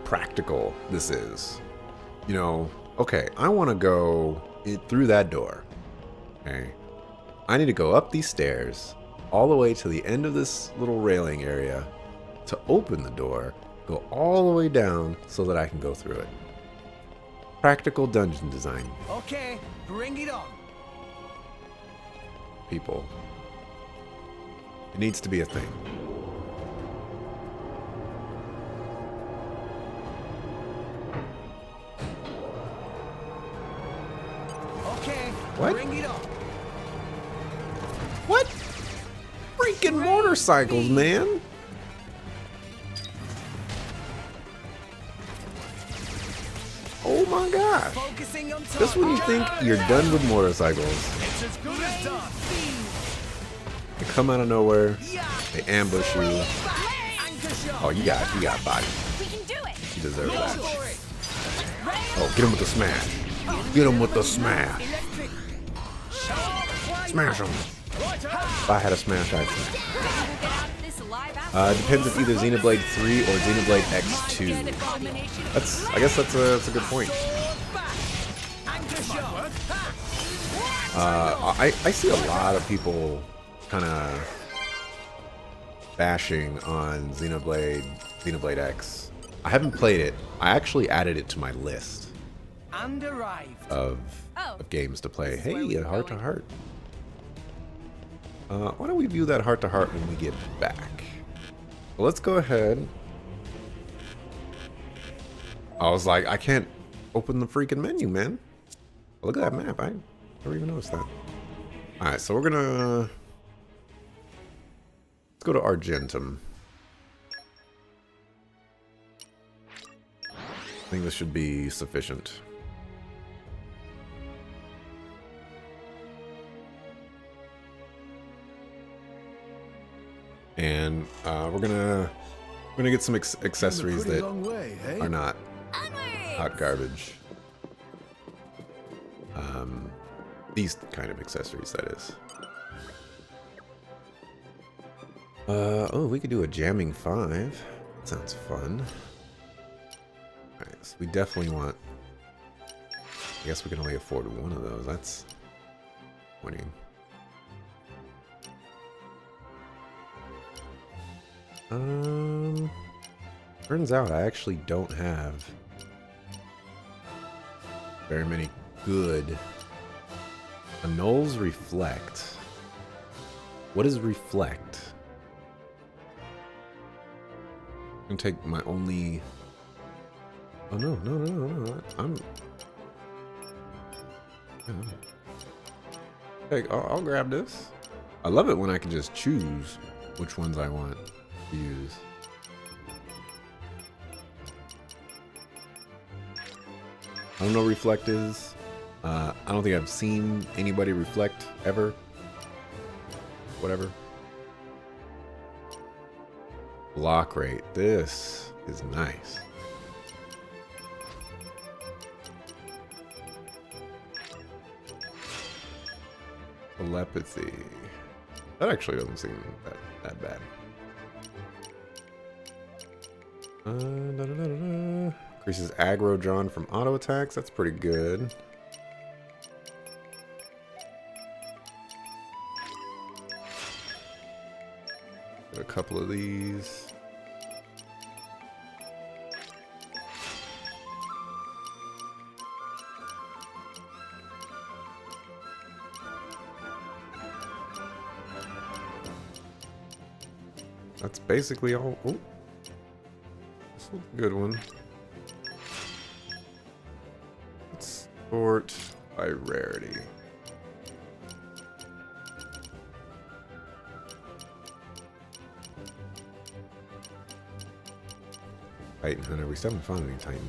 practical this is? You know, okay, I want to go through that door. Okay, I need to go up these stairs all the way to the end of this little railing area to open the door, go all the way down so that I can go through it. Practical dungeon design. Okay, bring it on. People. It needs to be a thing. Okay, what? Bring it on. What? Freaking motorcycles, man. Oh my gosh. Just when you think you're done with motorcycles, It's as good as done. they come out of nowhere, they ambush you. Oh, you got body. We can do it. You deserve that. Oh, get him with the smash. Get him with the smash. Smash him. If I had a smash, I'd smash. Depends if either Xenoblade 3 or Xenoblade X2. I guess that's a good point. I see a lot of people kind of bashing on Xenoblade X. I haven't played it. I actually added it to my list of games to play. Hey, a heart to heart. Why don't we view that heart to heart when we get back? Well, let's go ahead. I was like, I can't open the freaking menu, man. Look at that map. I never even noticed that. Alright, so we're gonna... let's go to Argentum. I think this should be sufficient. And we're gonna get some accessories that are not hot garbage. These kind of accessories, that is. Oh, we could do a jamming 5. That sounds fun. Alright, so we definitely want... I guess we can only afford one of those. That's winning. Turns out I actually don't have very many good. Annuls reflect. What is reflect? I'm gonna take my only. Oh no, no, no, no, no. I'm. Hey, I'll grab this. I love it when I can just choose which ones I want to use. I don't know what reflect is. I don't think I've seen anybody reflect ever. Whatever. Block rate. This is nice. Telepathy. That actually doesn't seem that bad. Increases aggro drawn from auto attacks. That's pretty good. Get a couple of these. That's basically all. Oh, this is a good one. Let's sort by rarity. Titan Hunter. We still haven't found any Titan.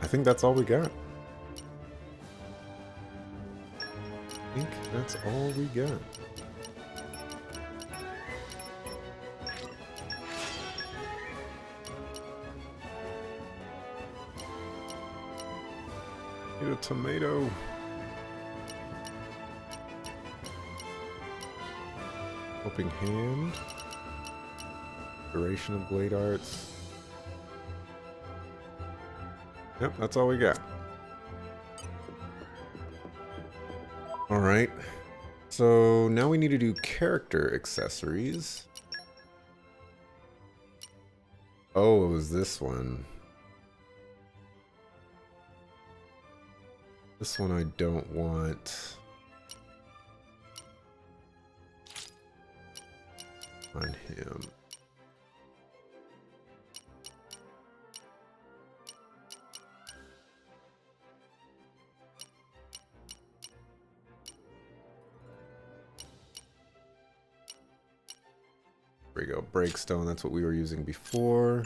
I think that's all we got. I think that's all we got. Get a tomato. Helping hand. Duration of blade arts. Yep, that's all we got. Alright. So now we need to do character accessories. Oh, it was this one. This one I don't want. On him. There we go, Breakstone, that's what we were using before.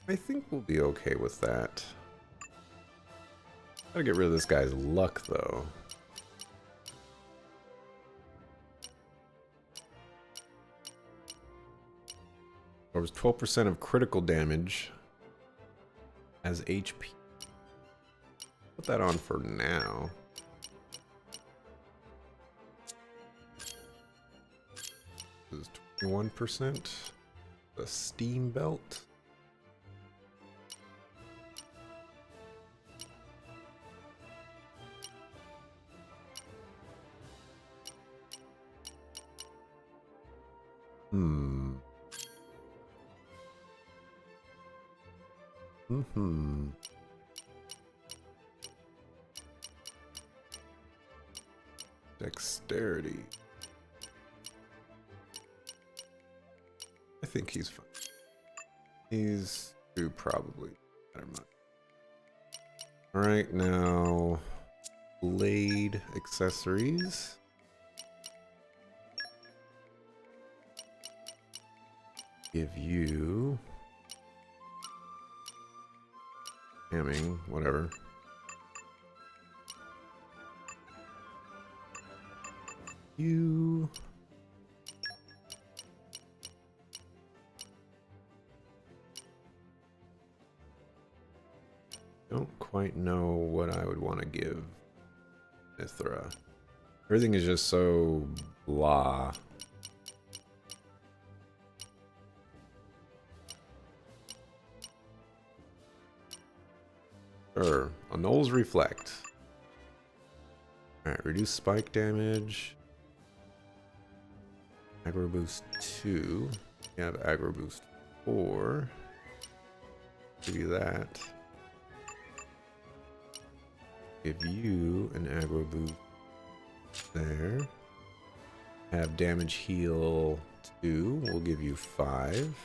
I think we'll be okay with that. Gotta get rid of this guy's luck, though. There was 12% of critical damage as HP. Put that on for now. This is 21%. The steam belt. Dexterity. I think he's fine. He's too probably better much. Alright, now blade accessories. Give you hamming, whatever. You don't quite know what I would want to give Mithra. Everything is just so blah. Annuls Reflect. Alright, reduce spike damage. Aggro boost 2. You have aggro boost 4. Give you that. Give you an aggro boost there. Have damage heal 2. We'll give you 5.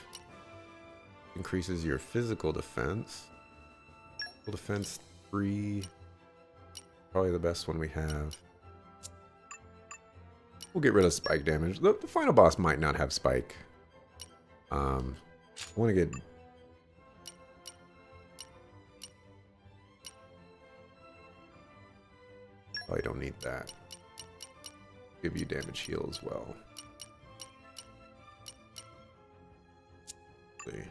Increases your physical defense. Physical defense 3. Probably the best one we have. We'll get rid of spike damage. The final boss might not have spike. I want to get... Probably don't need that. Give you damage heal as well. Let's see.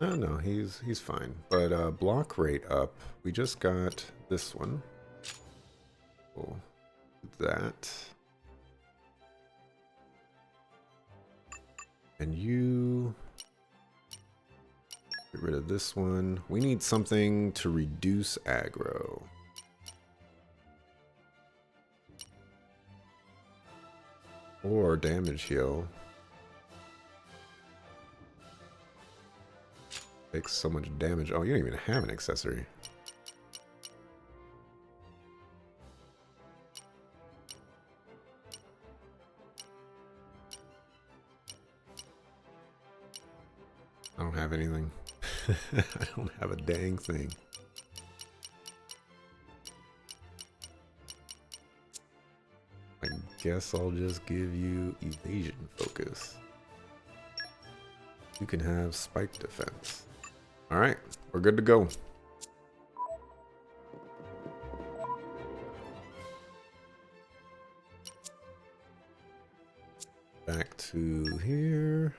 Oh no, he's fine. But block rate up. We just got this one. We'll do that. And you get rid of this one. We need something to reduce aggro. Or damage heal. Takes so much damage. Oh, you don't even have an accessory. I don't have anything. I don't have a dang thing. I guess I'll just give you evasion focus. You can have spike defense. Alright, we're good to go. Back to here.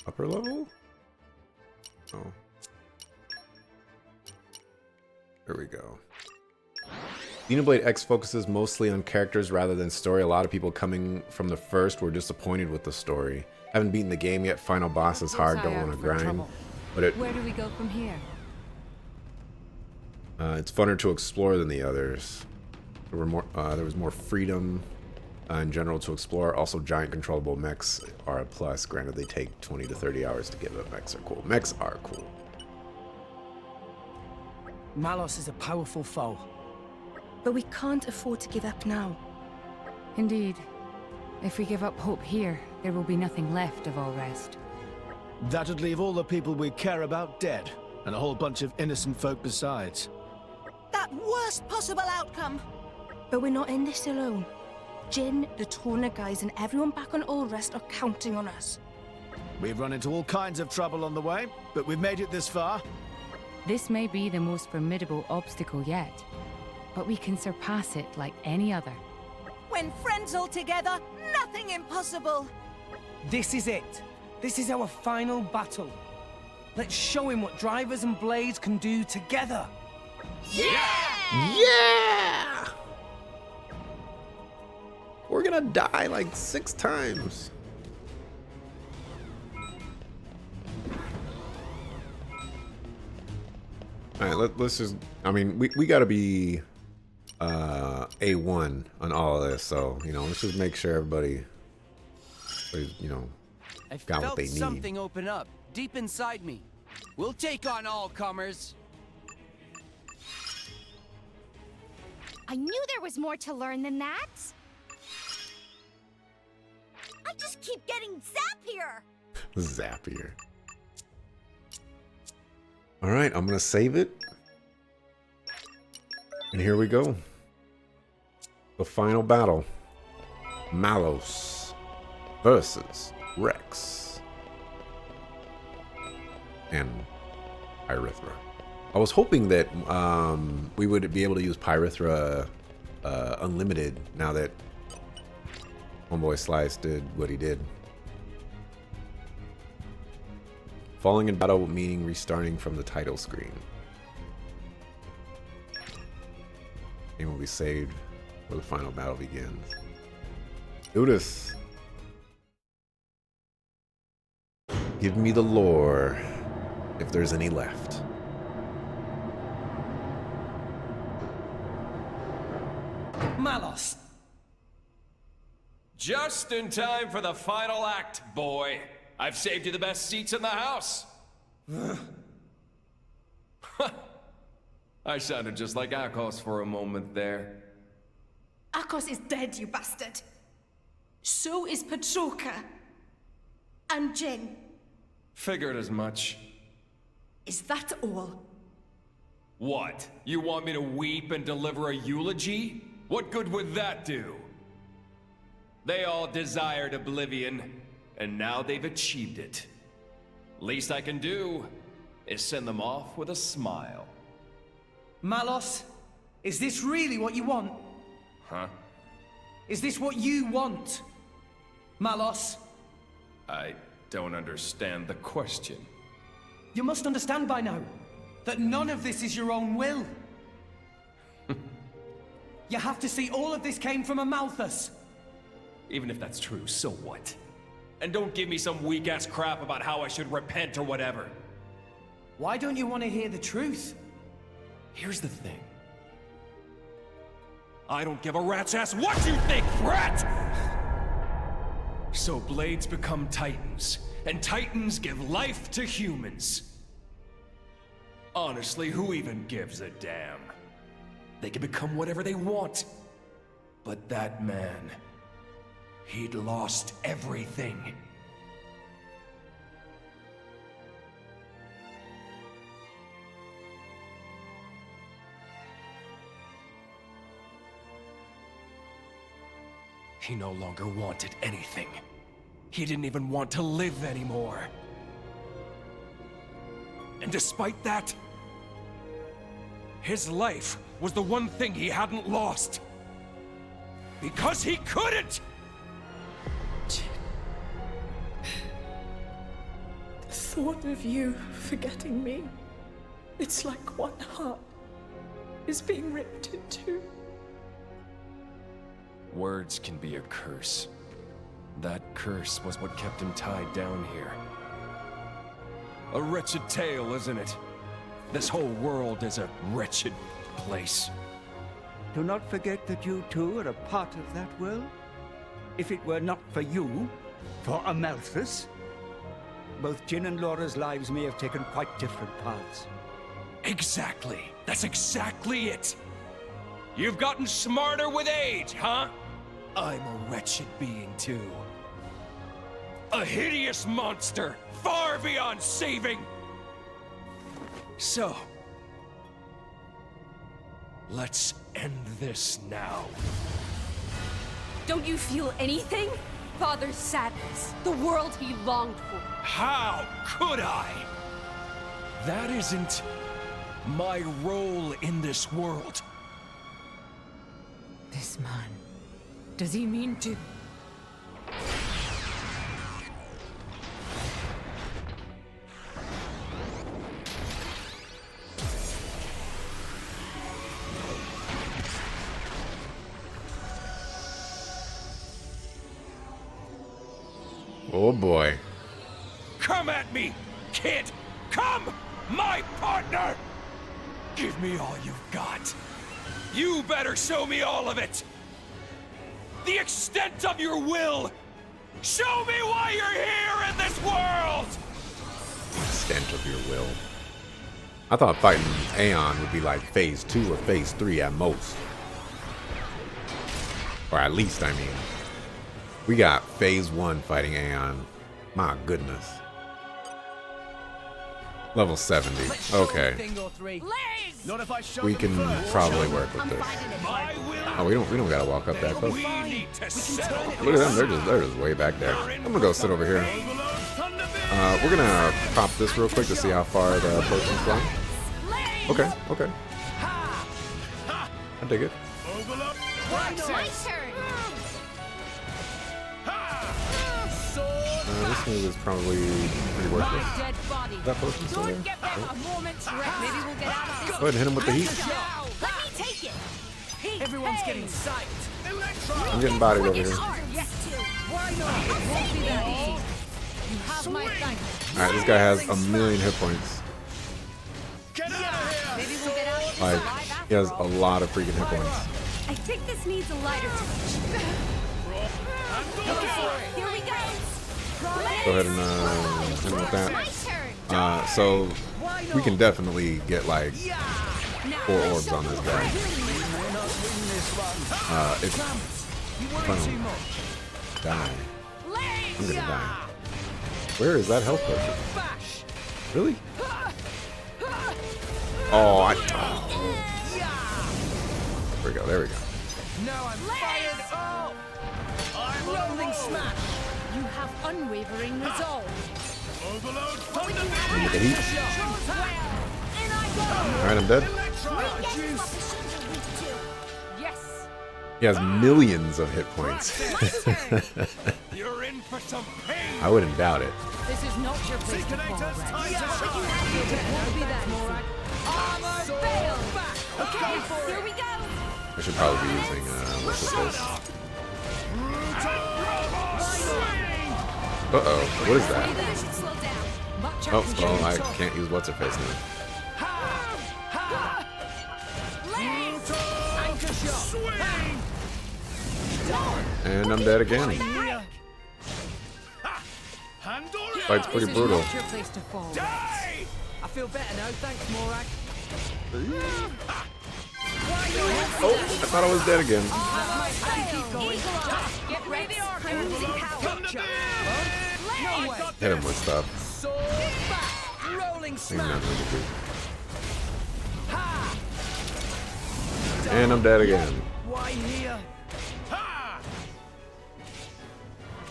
Upper level? Oh. There we go. Xenoblade X focuses mostly on characters rather than story. A lot of people coming from the first were disappointed with the story. Haven't beaten the game yet. Final boss is hard. Don't want to grind. But where do we go from here? It's funner to explore than the others. There was more freedom in general to explore. Also, giant controllable mechs are a plus. Granted, they take 20 to 30 hours to get, but mechs are cool. Mechs are cool. Malos is a powerful foe. But we can't afford to give up now. Indeed. If we give up hope here, there will be nothing left of all rest. That'd leave all the people we care about dead, and a whole bunch of innocent folk besides. That worst possible outcome! But we're not in this alone. Jin, the Torna guys, and everyone back on All Rest are counting on us. We've run into all kinds of trouble on the way, but we've made it this far. This may be the most formidable obstacle yet, but we can surpass it like any other. When friends all together, nothing impossible! This is it. This is our final battle. Let's show him what drivers and blades can do together. Yeah! Yeah! We're gonna die like 6 times. Alright, let's just... I mean, we gotta be A1 on all of this, so, you know, let's just make sure everybody, you know, got what they need. I felt something open up, deep inside me. We'll take on all comers. I knew there was more to learn than that. I just keep getting zappier. Zappier. Alright, I'm gonna save it. And here we go. The final battle. Malos versus Rex. And Pyrithra. I was hoping that we would be able to use Pyrithra unlimited now that Homeboy Slice did what he did. Falling in battle meaning restarting from the title screen. Game will be saved where the final battle begins. Do this. Give me the lore, if there's any left. Malos! Just in time for the final act, boy. I've saved you the best seats in the house. I sounded just like Akos for a moment there. Akos is dead, you bastard. So is Petroka. And Jin. Figured as much. Is that all? What? You want me to weep and deliver a eulogy? What good would that do? They all desired oblivion, and now they've achieved it. Least I can do is send them off with a smile. Malos, is this really what you want? Huh? Is this what you want? Malos? I don't understand the question. You must understand by now that none of this is your own will. You have to see all of this came from a Malthus. Even if that's true, so what? And don't give me some weak-ass crap about how I should repent or whatever. Why don't you want to hear the truth? Here's the thing. I don't give a rat's ass what you think, brat! So blades become titans, and titans give life to humans. Honestly, who even gives a damn? They can become whatever they want. But that man, he'd lost everything. He no longer wanted anything. He didn't even want to live anymore. And despite that, his life was the one thing he hadn't lost. Because he couldn't! The thought of you forgetting me, it's like one heart is being ripped in two. Words can be a curse. That curse was what kept him tied down here. A wretched tale, isn't it? This whole world is a wretched place. Do not forget that you too are a part of that world. If it were not for you, for Amalthus, both Jin and Laura's lives may have taken quite different paths. Exactly. That's exactly it. You've gotten smarter with age, huh? I'm a wretched being too. A hideous monster, far beyond saving. So, let's end this now. Don't you feel anything? Father's sadness, the world he longed for. How could I? That isn't my role in this world. This man, does he mean to? Oh boy. Come at me, kid! Come, my partner! Give me all you've got. You better show me all of it! The extent of your will! Show me why you're here in this world! Extent of your will. I thought fighting Aeon would be like phase 2 or phase 3 at most. Or at least, I mean. We got phase 1 fighting Aeon. My goodness. Level 70. Okay. We can probably work with this. Oh, we don't gotta walk up that close. Look at them, they're just way back there. I'm gonna go sit over here. We're gonna pop this real quick to see how far the potion's going. Okay, okay. I dig it. My turn. This move is probably pretty worthless. That potion still there? Maybe we'll get out of this. Go ahead and hit him with the heat. Let me take it. Everyone's getting psyched. I'm getting bodied over here. Why not? It won't be that easy. You have Alright, this guy has a million hit points. Like, he has a lot of freaking hit points. I think this needs a lighter touch. Here we go. Go ahead and hit him with that. So we can definitely get like 4 orbs on this guy. If I don't die, I'm gonna die. Where is that health potion? Really? Oh, there we go. There we go. Now I'm fired up. I'm rolling smash. You have unwavering resolve. Overload Look at the heat. Alright, I'm dead. Yes. He has millions of hit points. You're in for some pain. I wouldn't doubt it. This is not your place to fall, Rex. Be that, Morag. Armor fail. Okay, here we go. I should probably be using what's this? Uh-oh, what is that? Oh, well, I can't use what's her face now. And I'm dead again. Fight's pretty brutal. I feel better now, thanks, Morag. Oh, I thought I was dead again. Get ready, I'm losing power. Hit him with stuff. Rolling He's not really good. And I'm dead again. Why here?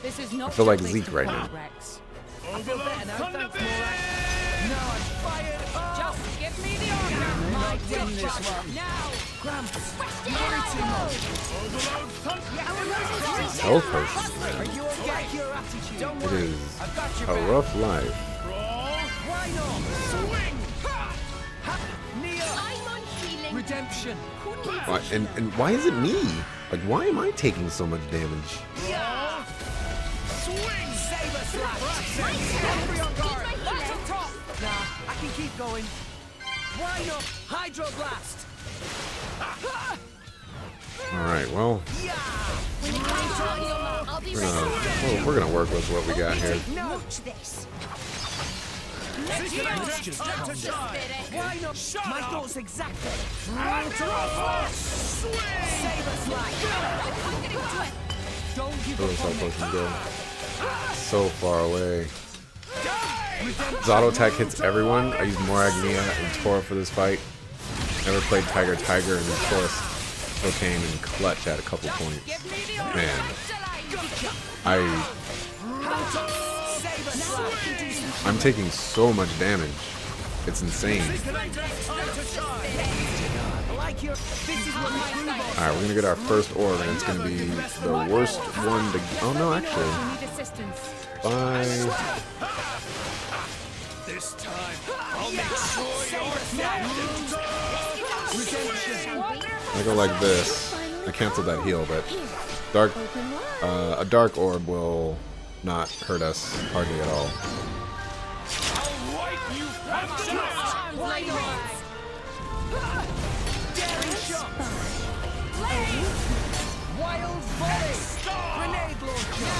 This is I not feel your like place Zeke to right fall, now. Rex. I feel better now, thanks, Morag. Now I'm fired up. Just give me the order. My win this one. Now. Gramps. Health potions, man. It is a rough life. Why not? Swing! I'm on healing. Redemption. Why, and why is it me? Like, why am I taking so much damage? Swing! Saber slash! Every on guard! That's on top! Nah, I can keep going. Why not? Hydro blast! Alright, well, we're gonna work with what we got here. Watch this. Why not? My thoughts exactly. Saber slash! Don't give Where does that potion go? So far away. His auto attack hits everyone. I used Morag, Nia, and Tora for this fight. Never played Tiger, and then Tora still came in clutch at a couple points. Man, I'm taking so much damage. It's insane. Alright, we're gonna get our first orb, and it's gonna be the worst one to. Oh no, actually. Bye. This time, I'll make sure you're dead. I go like this. I canceled that heal, but a dark orb will not hurt us hardly at all. I'll wipe you from the Daring shot! Wild volley! Grenade launcher!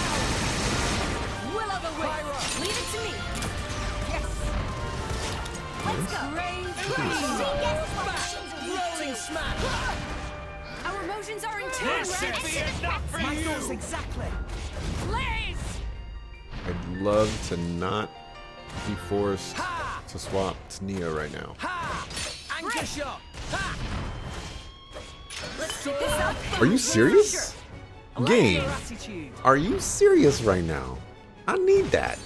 Will of the wisp! Leave it to me. Yes. Let's Rolling smash! Our emotions are in tune, This should Rex. be enough for My you. thoughts exactly. Blaze. I'd love to not be forced to swap to Nia right now. Anchor shot! Let's keep this up. Are you serious? Game, Your attitude. are you serious right now? I need that.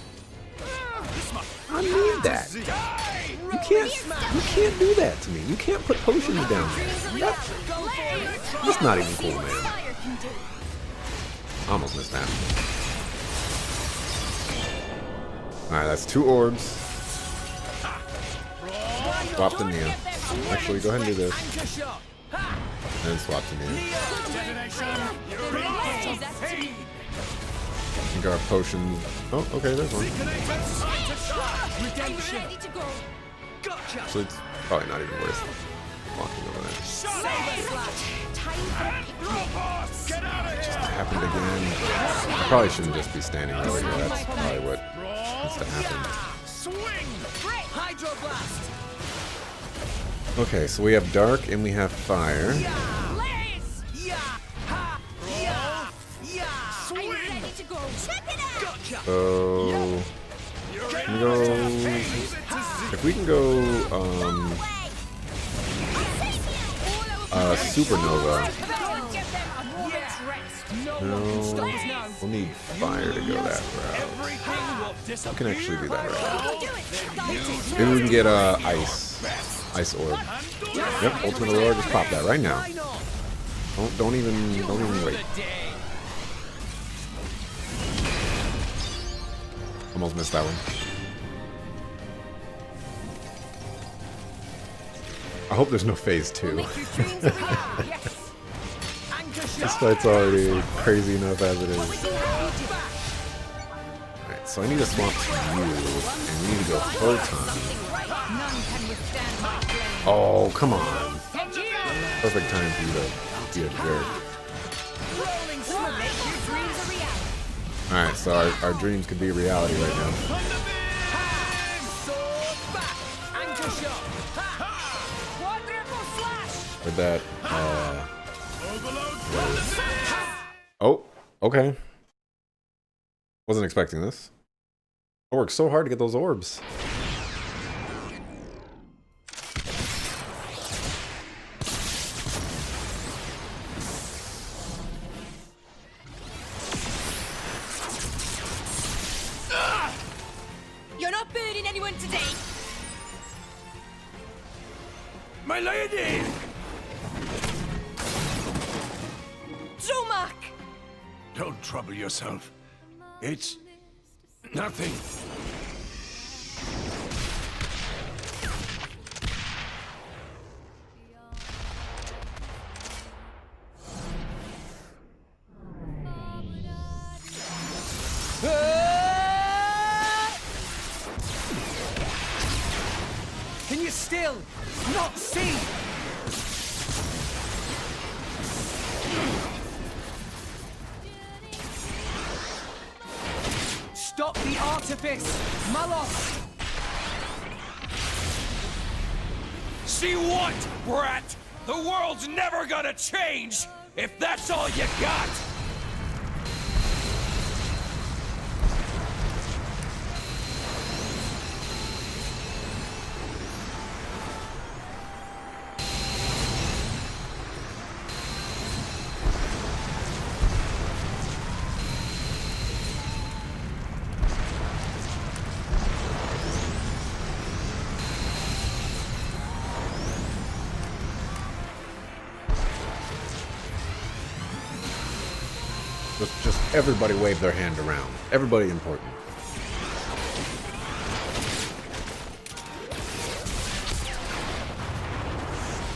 I need that. You can't do that to me. You can't put potions down there. That's not even cool, man. Almost missed that. Alright, that's 2 orbs. Swap to Nia. Actually, go ahead and do this. Anchor shot! And then swap to Nia. think our potions... Oh, okay, there's one. So it's probably not even worth walking over there. Just happened again. I probably shouldn't just be standing over here. That's probably what needs to happen. Okay, so we have dark and we have fire. So can we go? If we can go, supernova. No, we'll need fire to go that route. We can actually do that right now. Maybe we can get ice orb. Yep, ultimate aurora. Just pop that right now. Don't even wait. Almost missed that one. I hope there's no phase 2. This fight's already crazy enough as it is. Alright, so I need to swap to you, and we need to go full time. Oh, come on. Perfect time for you to be a jerk. Alright, so our dreams could be reality right now. With that, oh, okay. Wasn't expecting this. I worked so hard to get those orbs. You're not burning anyone today. My lady! Zomak! Don't trouble yourself. It's nothing. Can you still not see? Stop the artifice, Malos! See what, brat? The world's never gonna change if that's all you got! Just everybody wave their hand around. Everybody important.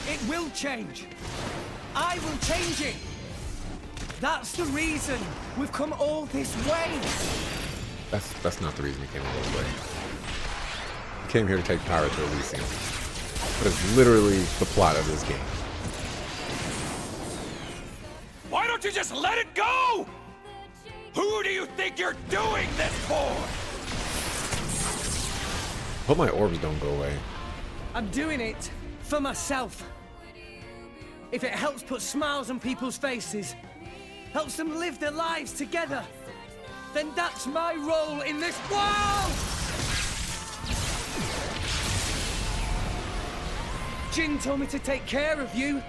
It will change. I will change it. That's the reason we've come all this way. That's not the reason we came all this way. We came here to take power to Elysium. But it's literally the plot of this game. Why don't you just let it go? Who do you think you're doing this for? Hope my orbs don't go away. I'm doing it for myself. If it helps put smiles on people's faces, helps them live their lives together, then that's my role in this world! Jin told me to take care of you.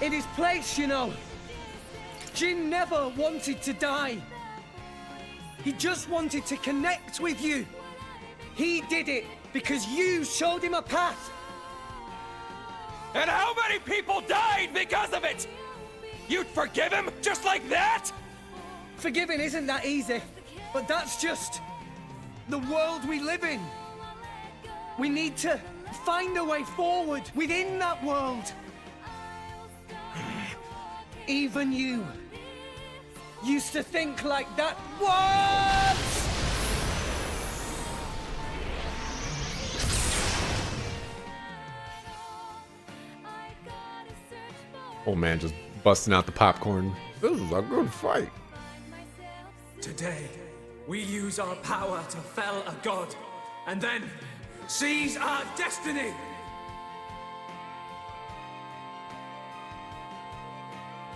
In his place, you know. Jin never wanted to die. He just wanted to connect with you. He did it because you showed him a path. And how many people died because of it? You'd forgive him just like that? Forgiving isn't that easy, but that's just the world we live in. We need to find a way forward within that world. Even you. used to think like that. What? Old man just busting out the popcorn. This is a good fight. Today, we use our power to fell a god, and then seize our destiny!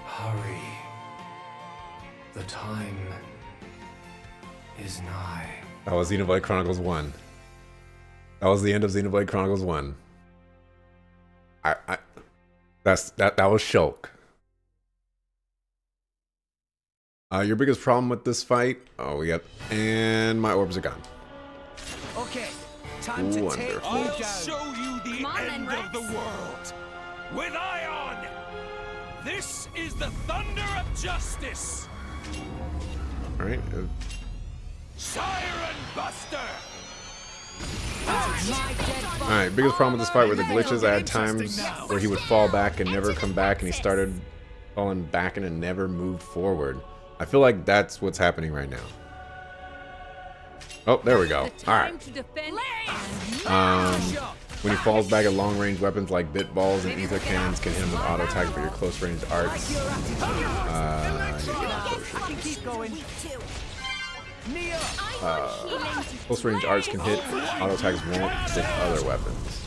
Hurry. The time is nigh. That was Xenoblade Chronicles 1. That was the end of Xenoblade Chronicles 1. That was Shulk. Your biggest problem with this fight? Oh, we got... And my orbs are gone. Okay, time to take me I'll down. show you the end of the world. With Ion! This is the thunder of justice! Alright. Siren Buster! Alright, biggest problem with this fight were the glitches. I had times where he would fall back and never come back, and he started falling back and never moved forward. I feel like that's what's happening right now. Oh, there we go. Alright. When he falls back at long-range weapons like bit balls and ether cannons can hit him with auto attack for your close-range arts. Close-range arts can hit, auto attacks won't hit other weapons.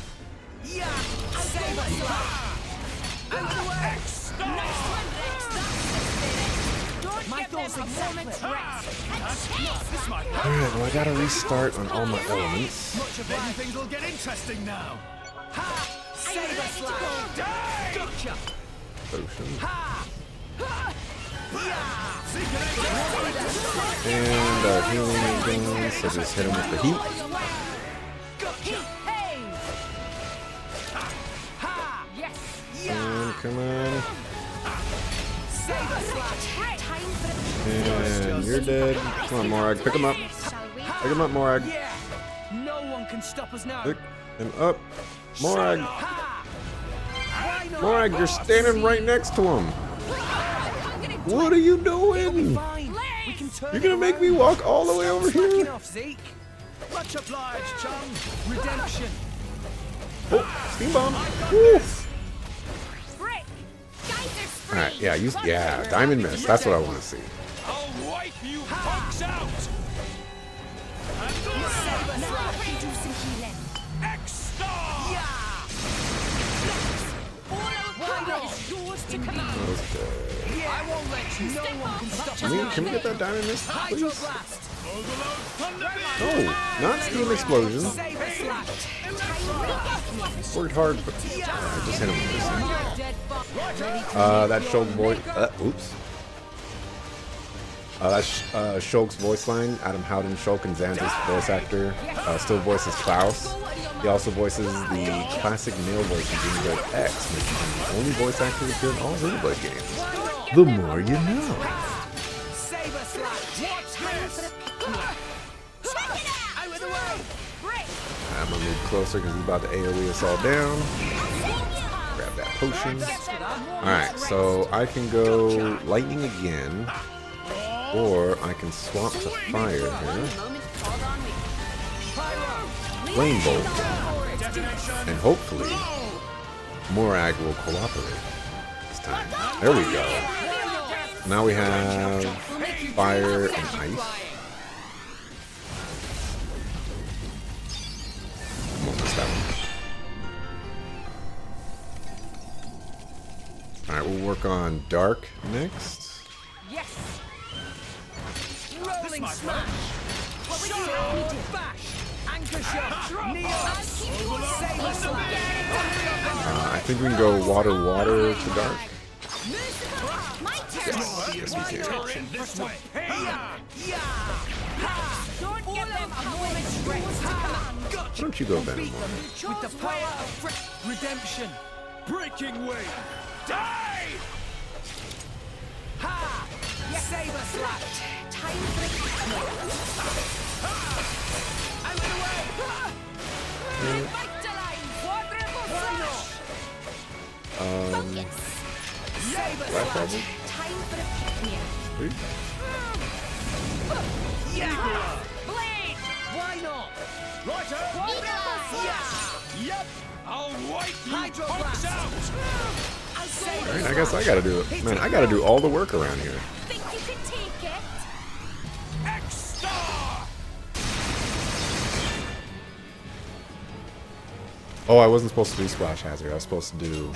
Alright, well I gotta restart on all my elements. Much of anything will get interesting now. Potion. And healing again, so just hit him with the heat. And come on. And you're dead. Come on, Morag. Pick him up. Pick him up, Morag. No one can stop us now. Pick him up. Morag. Morag, you're standing right next to him. What are you doing? You're gonna make me walk all the way over here? Zeke. Much obliged, chum. Redemption. Oh, steam bomb. Woo. Alright, yeah, diamond miss. That's what I want to see. I'll wipe you punks out! Can we get that diamond miss, please? Oh, not steam explosion. Worked hard, but I just hit him with this. That Shulk voice. Oops. That's Shulk's voice line. Adam Howden, Shulk, and Xanthus voice actor, still voices Klaus. He also voices the classic male voice in Xenoblade X, making him the only voice actor to appear in all Xenoblade games. The more you know. I'm gonna move closer because he's about to AoE us all down. Grab that potion. Alright, so I can go lightning again, or I can swap to fire here. Flame bolt. And hopefully, Morag will cooperate this time. There we go. Now we have fire and ice. Alright, we'll work on dark next. Yes. Rolling smash. Bash. Anchor shot. Neo. I think we can go water to dark. Yes, we can. This way. Why don't you go Venom? With the power of redemption. Breaking wave. Die! Ha! Saber slash. Time I'm in the way. Black Bubble? Time for a pick-me-up. Yeah! Blade! Why not? Righto! Yep! I'll wipe you punks out! Alright, I guess I gotta do it. Man, I gotta do all the work around here. Think you can take it? X-Star! Oh, I wasn't supposed to do Splash Hazard. I was supposed to do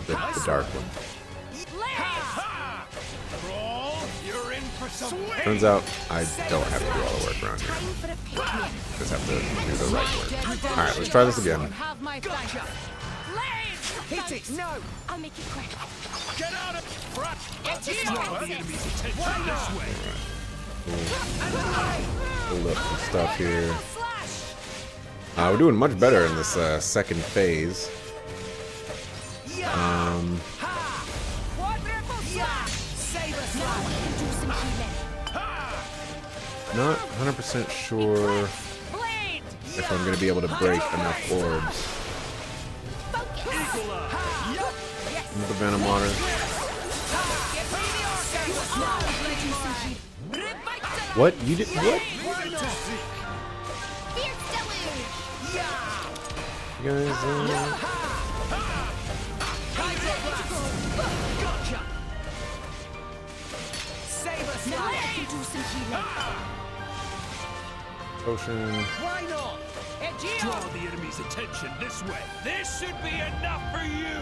the dark one. Turns out I don't have to do all the work around here. Just have to do the right work. Alright, let's try this again. Hit it! No! I'll make it quick. Get out of front! Hold up some stuff here. We're doing much better in this second phase. Not 100% sure if I'm going to be able to break enough orbs. With the Venom Water. What? You did what? You guys, Potion. Why not? Draw the enemy's attention this way. This should be enough for you.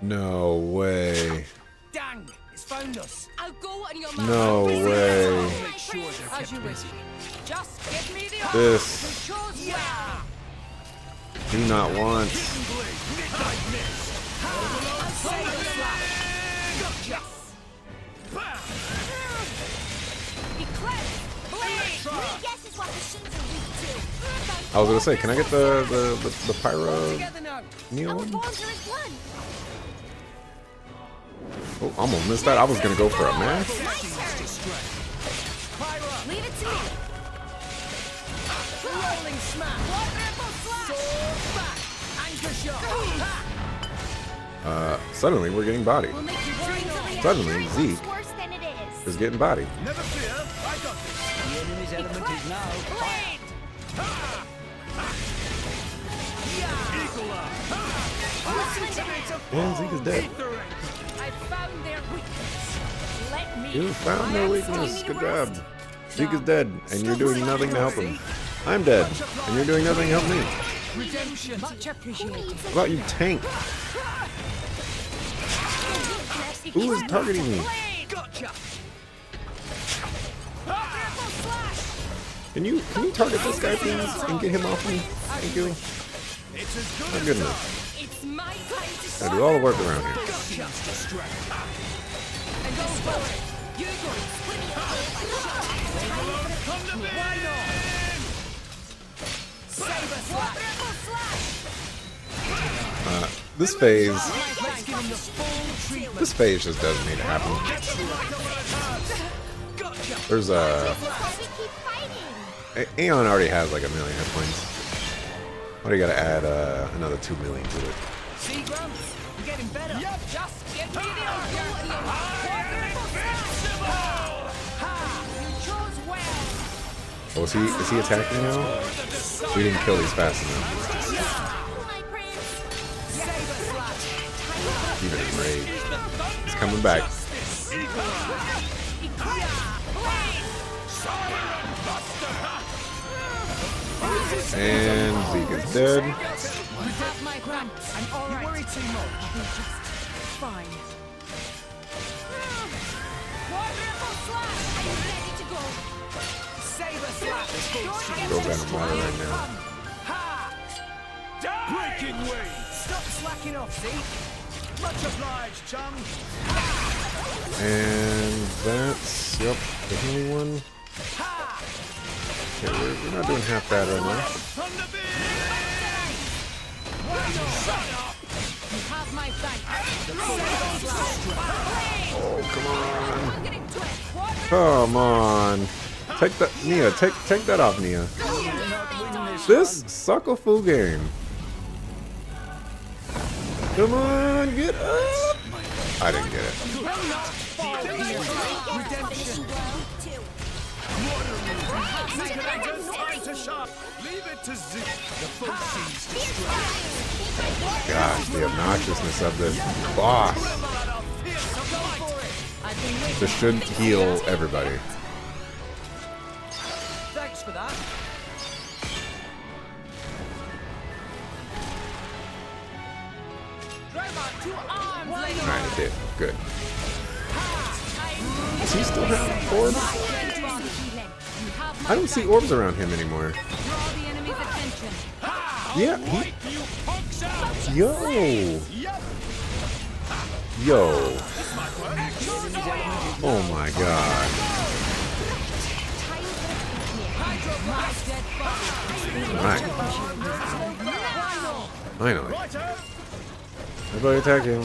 No way. Dang! It's found us. I'll go on your No way. As you wish. Just give me the This. yeah. Do not want. I was gonna say, can I get the pyro Neo one? Oh, almost missed that. I was gonna go for a mash. Leave it to me. Rolling smash. Sword back. Anchor shot. Suddenly we're getting bodied. Suddenly Zeke is getting bodied. Never fear, I got this. The enemy's element is now fire. And Zeke is dead. I found their weakness. Let me You found their weakness. Good job. Zeke is dead, and you're doing nothing to help him. I'm dead, and you're doing nothing to help me. Redemption. Much appreciated. How about you tank? Who is targeting me? Gotcha. Can you target this guy, please, and get him off me? Thank you. Oh, goodness. It's my time to I do all the work around here. This phase just doesn't need to happen. There's Aeon already has like 1 million hit points. What do you gotta add another 2 million to it? See, Gramps? You're getting better. Yep. Just give me the Oh, is he attacking now? We didn't kill these fast enough. Even in rage. He's coming back. And Zeke is dead. Go Venom Water right now. Breaking wing. Stop slacking off, Zeke. Much obliged, chum. And that's, yep, the healing one. Okay, we're not doing half bad right now. Oh, come on. Take that, Nia, take that off, Nia. This sucker-fu game. Come on, get up! I didn't get it. Leave it to Zeke. The folk seems Gosh, the obnoxiousness of this boss. This should heal everybody. Thanks for that. Alright, it did. Good. Does he still have orbs? I don't see orbs around him anymore. Yeah, he... Yo! Yo! Oh my god. Alright. Finally. Everybody attack him.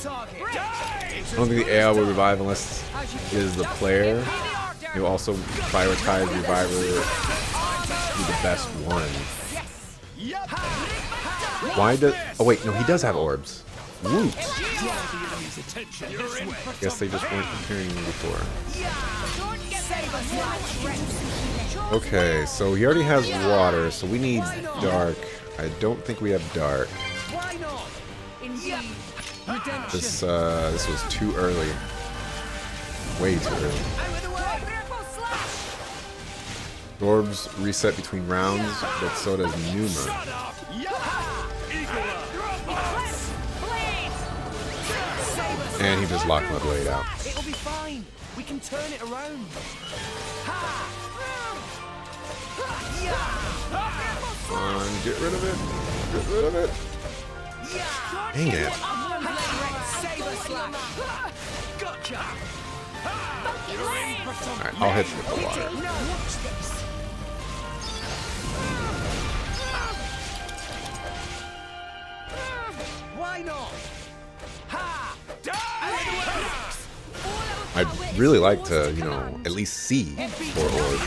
I don't think the AI will revive unless it is the player. You'll also prioritize reviver to be the best one. Why does... Oh wait, no, he does have orbs. Whoops. Guess they just weren't preparing him before. Okay, so he already has water, so we need dark. I don't think we have dark. This was too early. Way too early. Orbs reset between rounds, but so does Numa. And he just locked my blade out. It'll be fine. We can turn it around. Come on, get rid of it. Get rid of it. Dang it. Alright, I'll hit you with the water. Why not? I'd really like to, you know, at least see 4 orbs.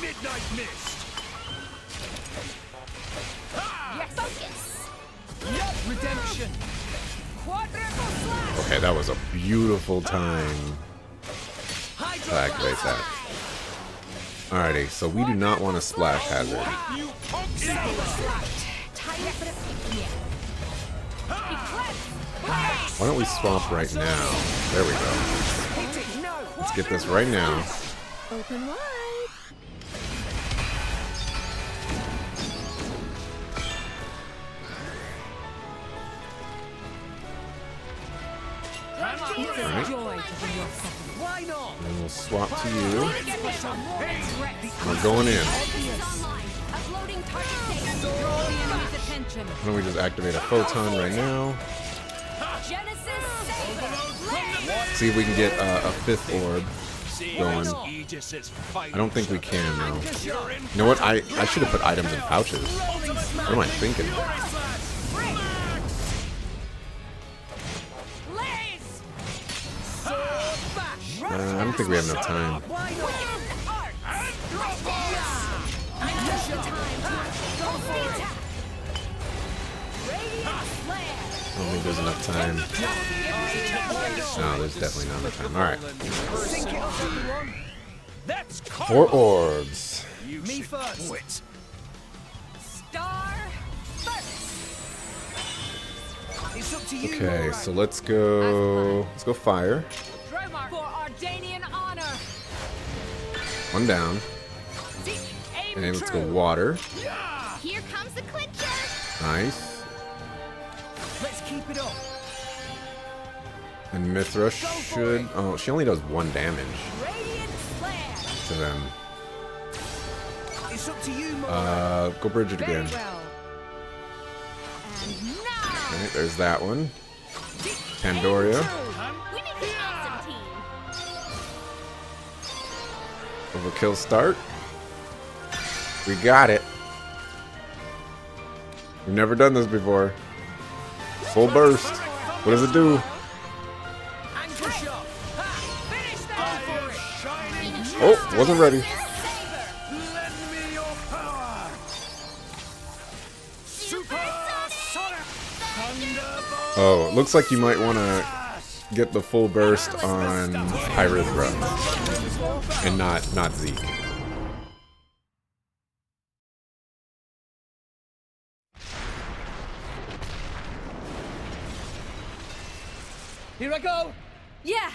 Midnight Mist. Redemption. Okay, that was a beautiful time to activate that. Alrighty, so we do not want a splash hazard. Why don't we swap right now? There we go. Let's get this right now. Open wide. And we'll swap to you. We're going in. Why don't we just activate a photon right now? See if we can get a 5th orb going. I don't think we can though. You know what? I should have put items in pouches. What am I thinking? I don't think we have enough time. I don't think there's enough time. No, there's definitely not enough time. Alright. 4 orbs. Me first. Star first. It's up to you. Okay, so let's go fire. For Ardanian honor. 1 down. And then let's go water. Here comes the clincher. Nice. Let's keep it up. And Mithra should... Oh, she only does 1 damage to them. It's up to you, Morag. Go Bridget again. Okay, there's that one. Pandoria. Overkill start. We got it. We've never done this before. Full burst. What does it do? Oh, wasn't ready. Oh, it looks like you might want to get the full burst on Hyrithra and not Zeke. Here I go! Yeah!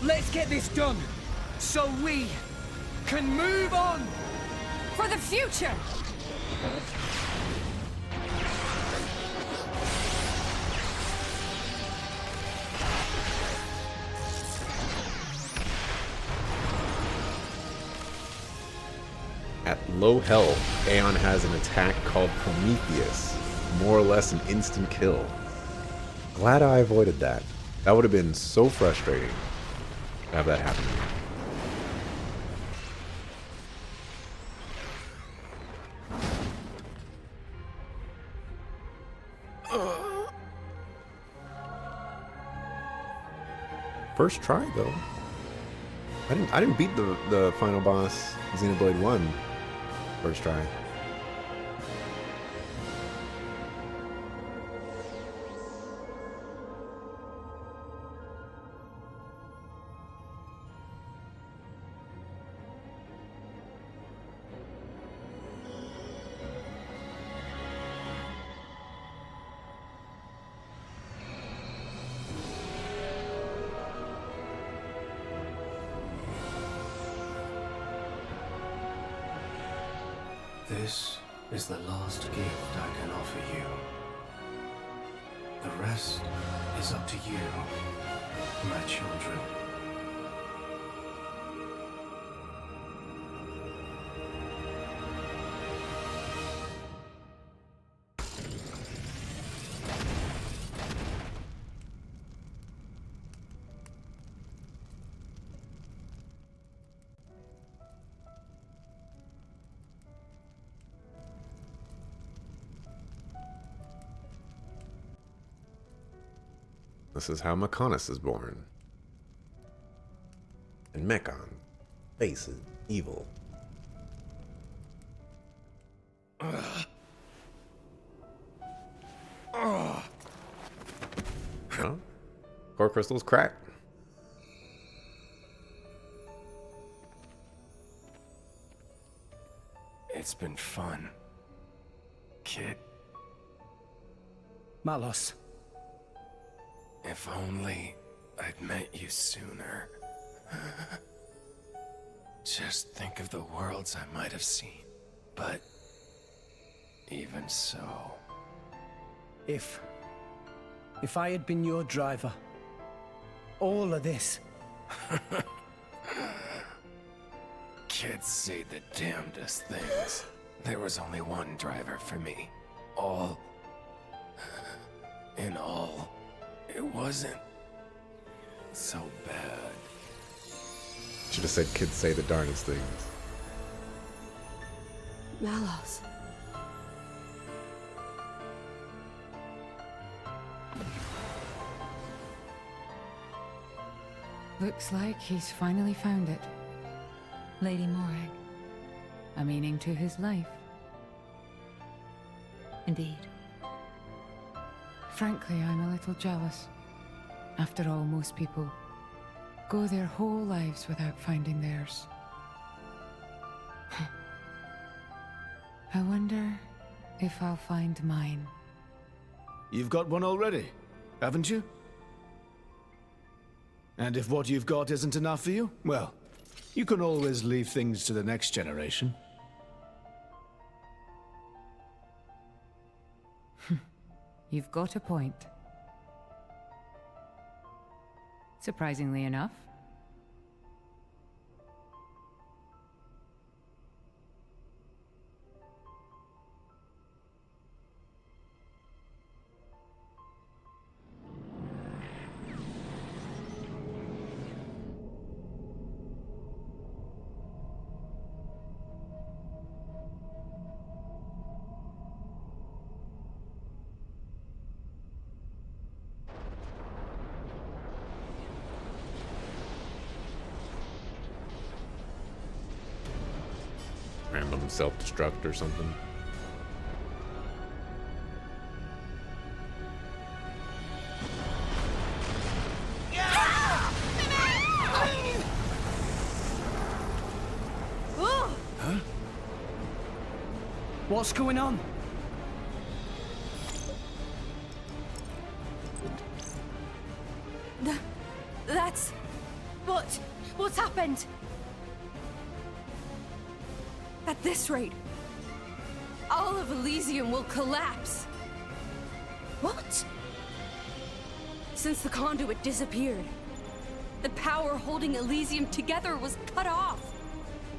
Let's get this done, so we can move on! For the future! At low health, Aeon has an attack called Prometheus. More or less an instant kill. Glad I avoided that. That would have been so frustrating to have that happen to me. First try though. I didn't beat the final boss, Xenoblade 1, first try. This is the last gift I can offer you. The rest is up to you, my children. This is how Mechonis is born. And Mechon faces evil. Huh? Core crystal's cracked. It's been fun, kid. Malos. If only I'd met you sooner. Just think of the worlds I might have seen. But even so... If I had been your driver, all of this... Kids say the damnedest things. There was only one driver for me. All... in all... It wasn't so bad. Should have said kids say the darndest things. Malos. Looks like he's finally found it. Lady Morag. A meaning to his life. Indeed. Frankly, I'm a little jealous. After all, most people go their whole lives without finding theirs. I wonder if I'll find mine. You've got one already, haven't you? And if what you've got isn't enough for you, well, you can always leave things to the next generation. You've got a point. Surprisingly enough. self-destruct or something. Huh? What's going on? That's... What's happened? At this rate, all of Elysium will collapse. What? Since the conduit disappeared, the power holding Elysium together was cut off.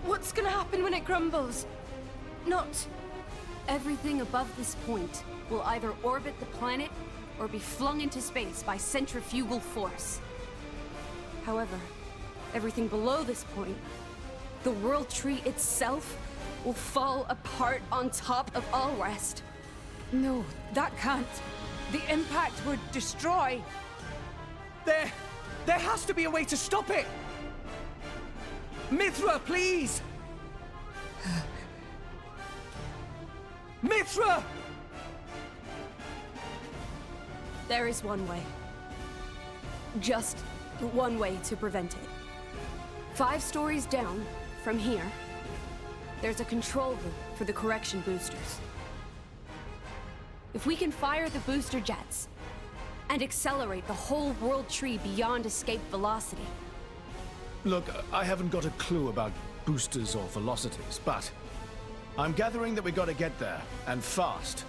What's gonna happen when it crumbles? Not... Everything above this point will either orbit the planet or be flung into space by centrifugal force. However, everything below this point, the World Tree itself, will fall apart on top of all rest. No, that can't. The impact would destroy. There has to be a way to stop it. Mithra, please! Mithra! There is one way. Just one way to prevent it. 5 stories down from here, there's a control room for the correction boosters. If we can fire the booster jets and accelerate the whole World Tree beyond escape velocity. Look, I haven't got a clue about boosters or velocities, but I'm gathering that we gotta get there, and fast.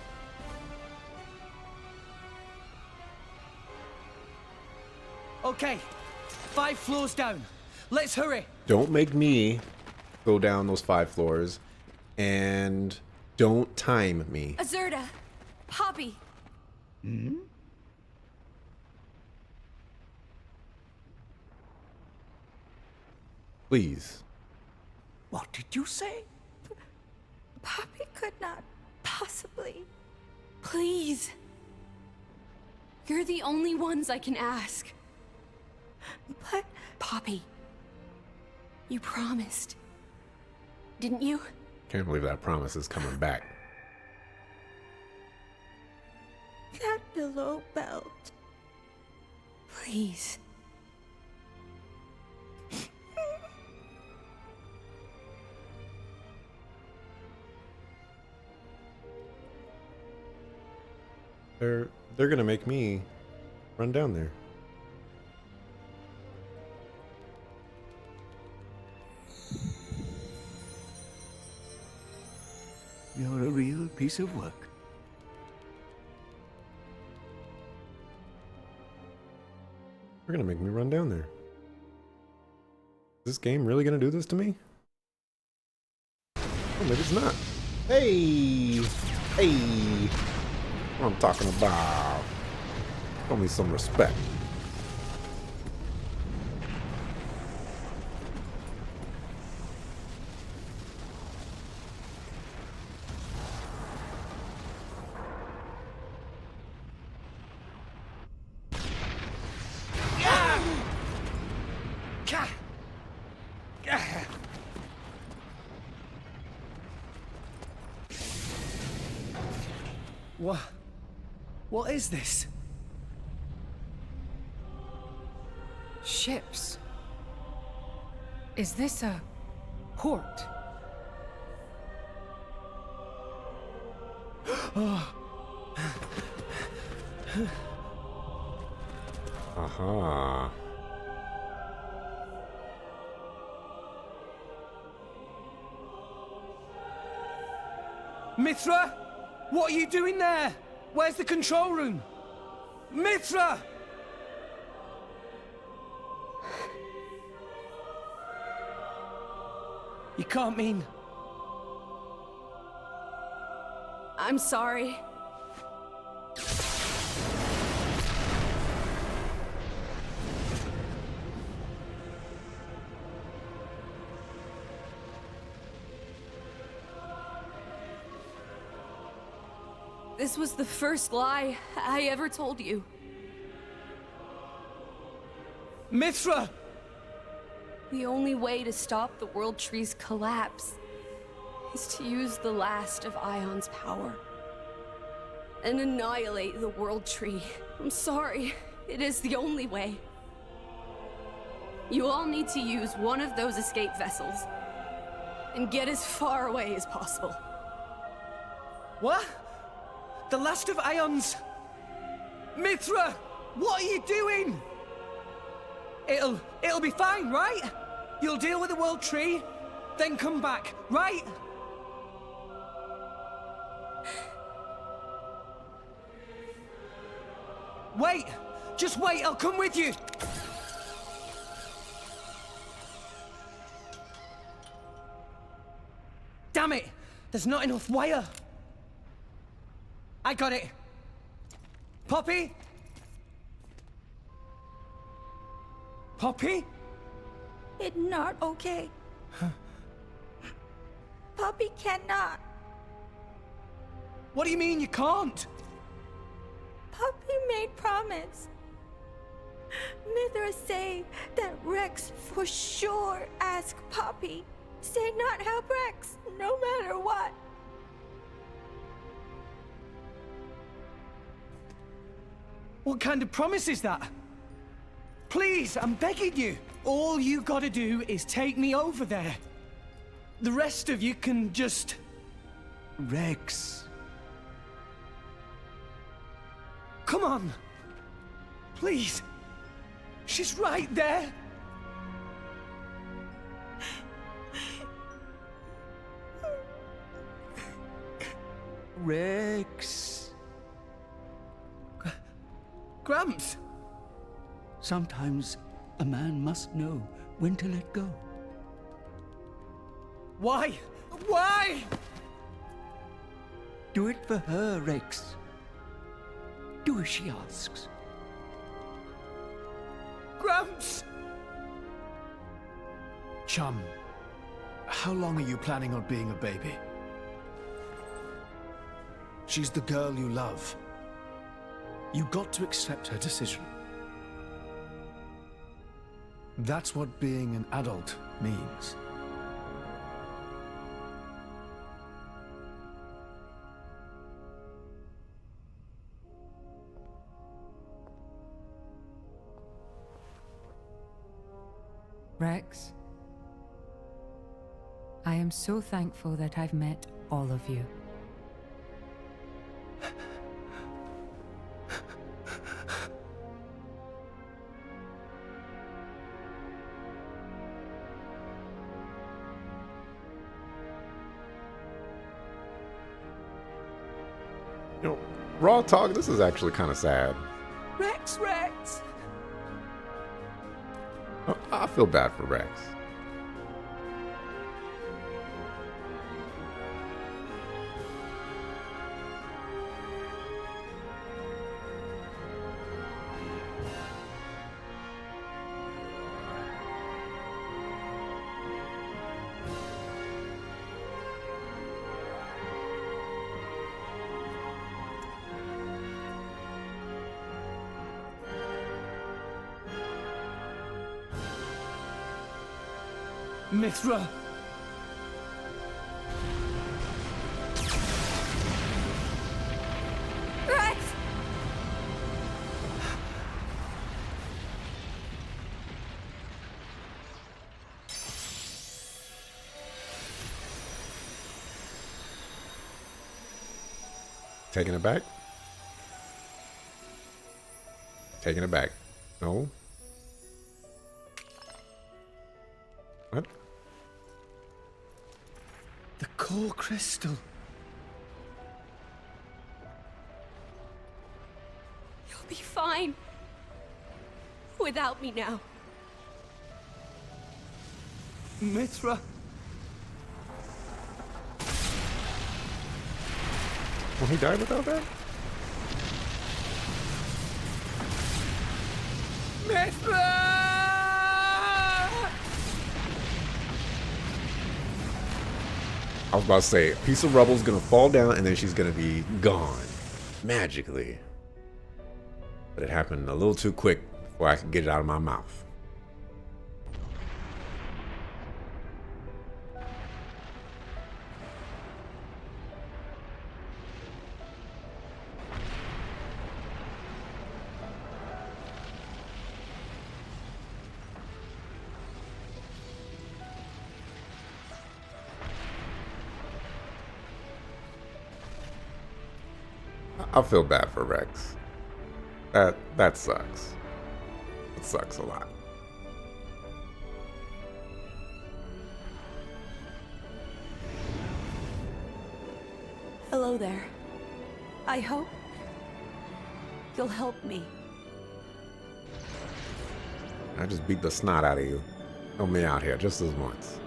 Okay, 5 floors down. Let's hurry. Don't make me go down those 5 floors, and don't time me. Azurda! Poppy! Hmm? Please. What did you say? Poppy could not possibly. Please. You're the only ones I can ask. But... Poppy. You promised. Didn't you? Can't believe that promise is coming back. That below belt. Please. They're gonna make me run down there. You're a real piece of work. They're gonna make me run down there. Is this game really gonna do this to me? Oh, maybe it's not. Hey! Hey! What I'm talking about. Show me some respect. What is this? Ships. Is this a port? Aha. Mithra? What are you doing there? Where's the control room? Mithra! You can't mean... I'm sorry. This was the first lie I ever told you. Mithra! The only way to stop the World Tree's collapse is to use the last of Ion's power and annihilate the World Tree. I'm sorry, it is the only way. You all need to use one of those escape vessels and get as far away as possible. What? The last of Ion's... Mithra! What are you doing? It'll be fine, right? You'll deal with the World Tree, then come back, right? Wait! Just wait, I'll come with you! Damn it! There's not enough wire! I got it! Poppy? Poppy? It's not okay. Poppy cannot. What do you mean you can't? Poppy made promise. Mithra say that Rex for sure ask Poppy. Say not help Rex, no matter what. What kind of promise is that? Please, I'm begging you. All you gotta do is take me over there. The rest of you can just... Rex. Come on. Please. She's right there. Rex. Gramps. Sometimes a man must know when to let go. Why? Why? Do it for her, Rex. Do as she asks. Gramps! Chum, how long are you planning on being a baby? She's the girl you love. You got to accept her decision. That's what being an adult means. Rex, I am so thankful that I've met all of you. You know, raw talk, this is actually kind of sad. Rex! I feel bad for Rex. Mithra! Rex! Taking it back? Taking it back. No. What? The core crystal. You'll be fine. Without me now. Mithra. Will he die without that? Mithra! I was about to say, a piece of rubble's gonna fall down and then she's gonna be gone. Magically. But it happened a little too quick before I could get it out of my mouth. I feel bad for Rex. That sucks. It sucks a lot. Hello there. I hope you'll help me. I just beat the snot out of you. Help me out here just this once.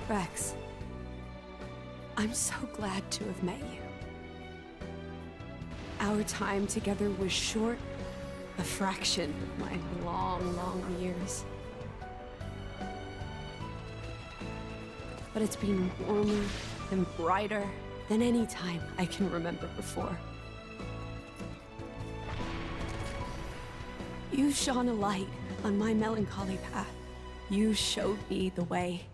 Rex, I'm so glad to have met you. Our time together was short, a fraction of my long, long years. But it's been warmer and brighter than any time I can remember before. You shone a light on my melancholy path. You showed me the way.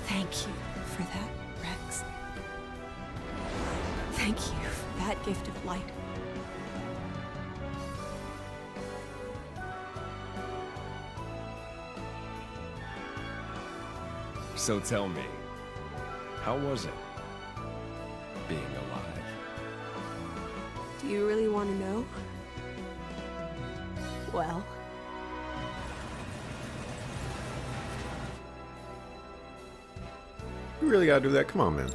Thank you for that, Rex. Thank you for that gift of light. So tell me, how was it being alive? Do you really want to know? Well, You really gotta do that? Come on, man.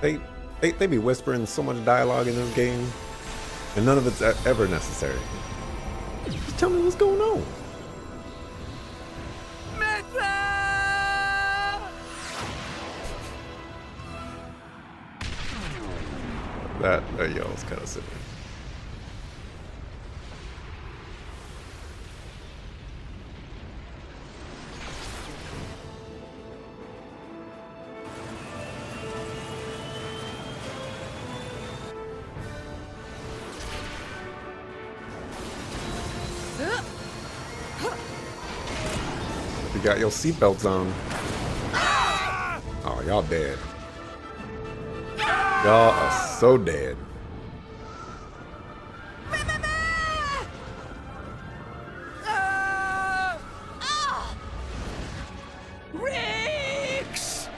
They be whispering so much dialogue in this game, and none of it's ever necessary. Just tell me what's going on. That yell's kind of silly. You got your seatbelts on. Oh, y'all dead. Y'all are so dead. Rex!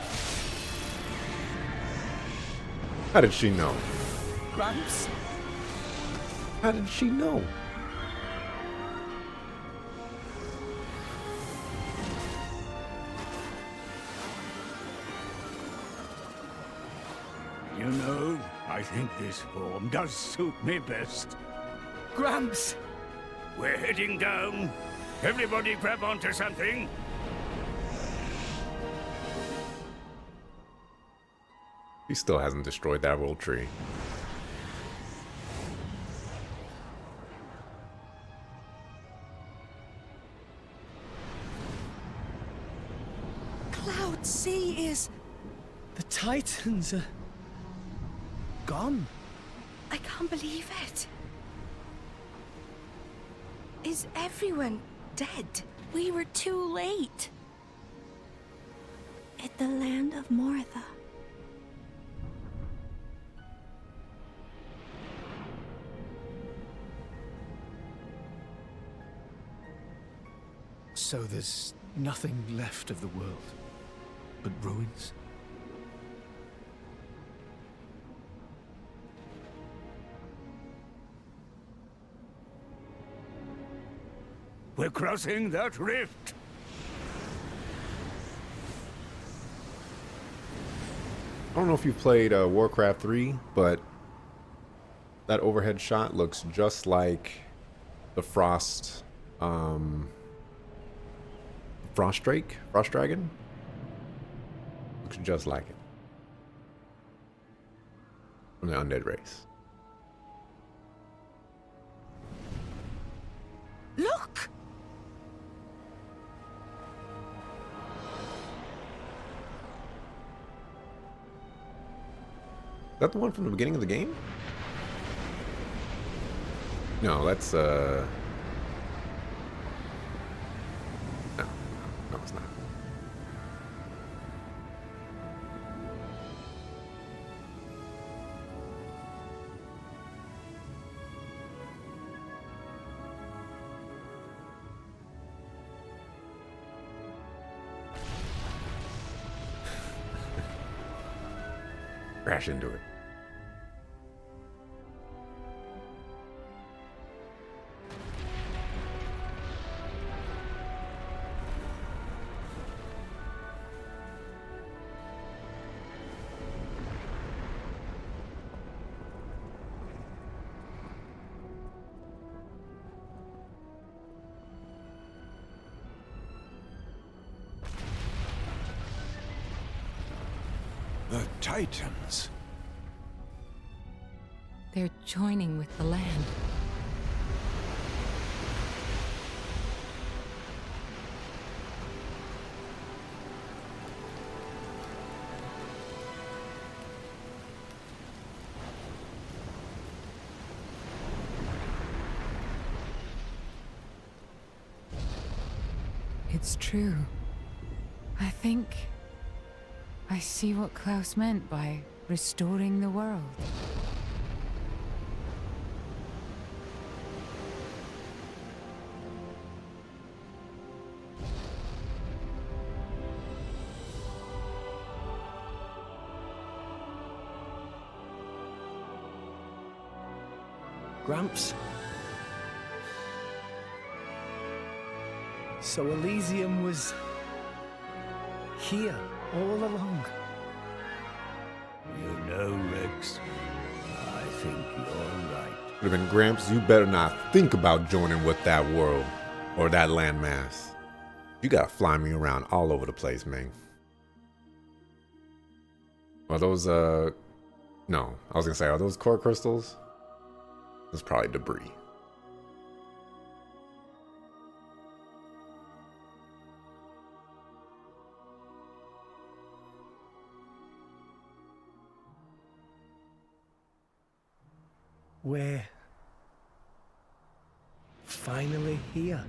How did she know? Gramps? How did she know? You know, I think this form does suit me best. Gramps! We're heading down. Everybody grab onto something. He still hasn't destroyed that world tree. Cloud C is... The Titans are... gone. I can't believe it. Is everyone dead? We were too late. At the land of Mortha. So there's nothing left of the world but ruins? We're crossing that rift. I don't know if you've played Warcraft 3, but that overhead shot looks just like the Frost Dragon. Looks just like it. From the undead race. Look! Is that the one from the beginning of the game? No, that's no, it's not. Crash into it. The Titans. They're joining with the land. It's true. I think I see what Klaus meant by restoring the world. Gramps? So Elysium was here all along. You know, Rex, I think you're right. Would have been Gramps, you better not think about joining with that world or that landmass. You gotta fly me around all over the place, man. Are those, no, I was gonna say, are those core crystals? That's probably debris. We're finally here.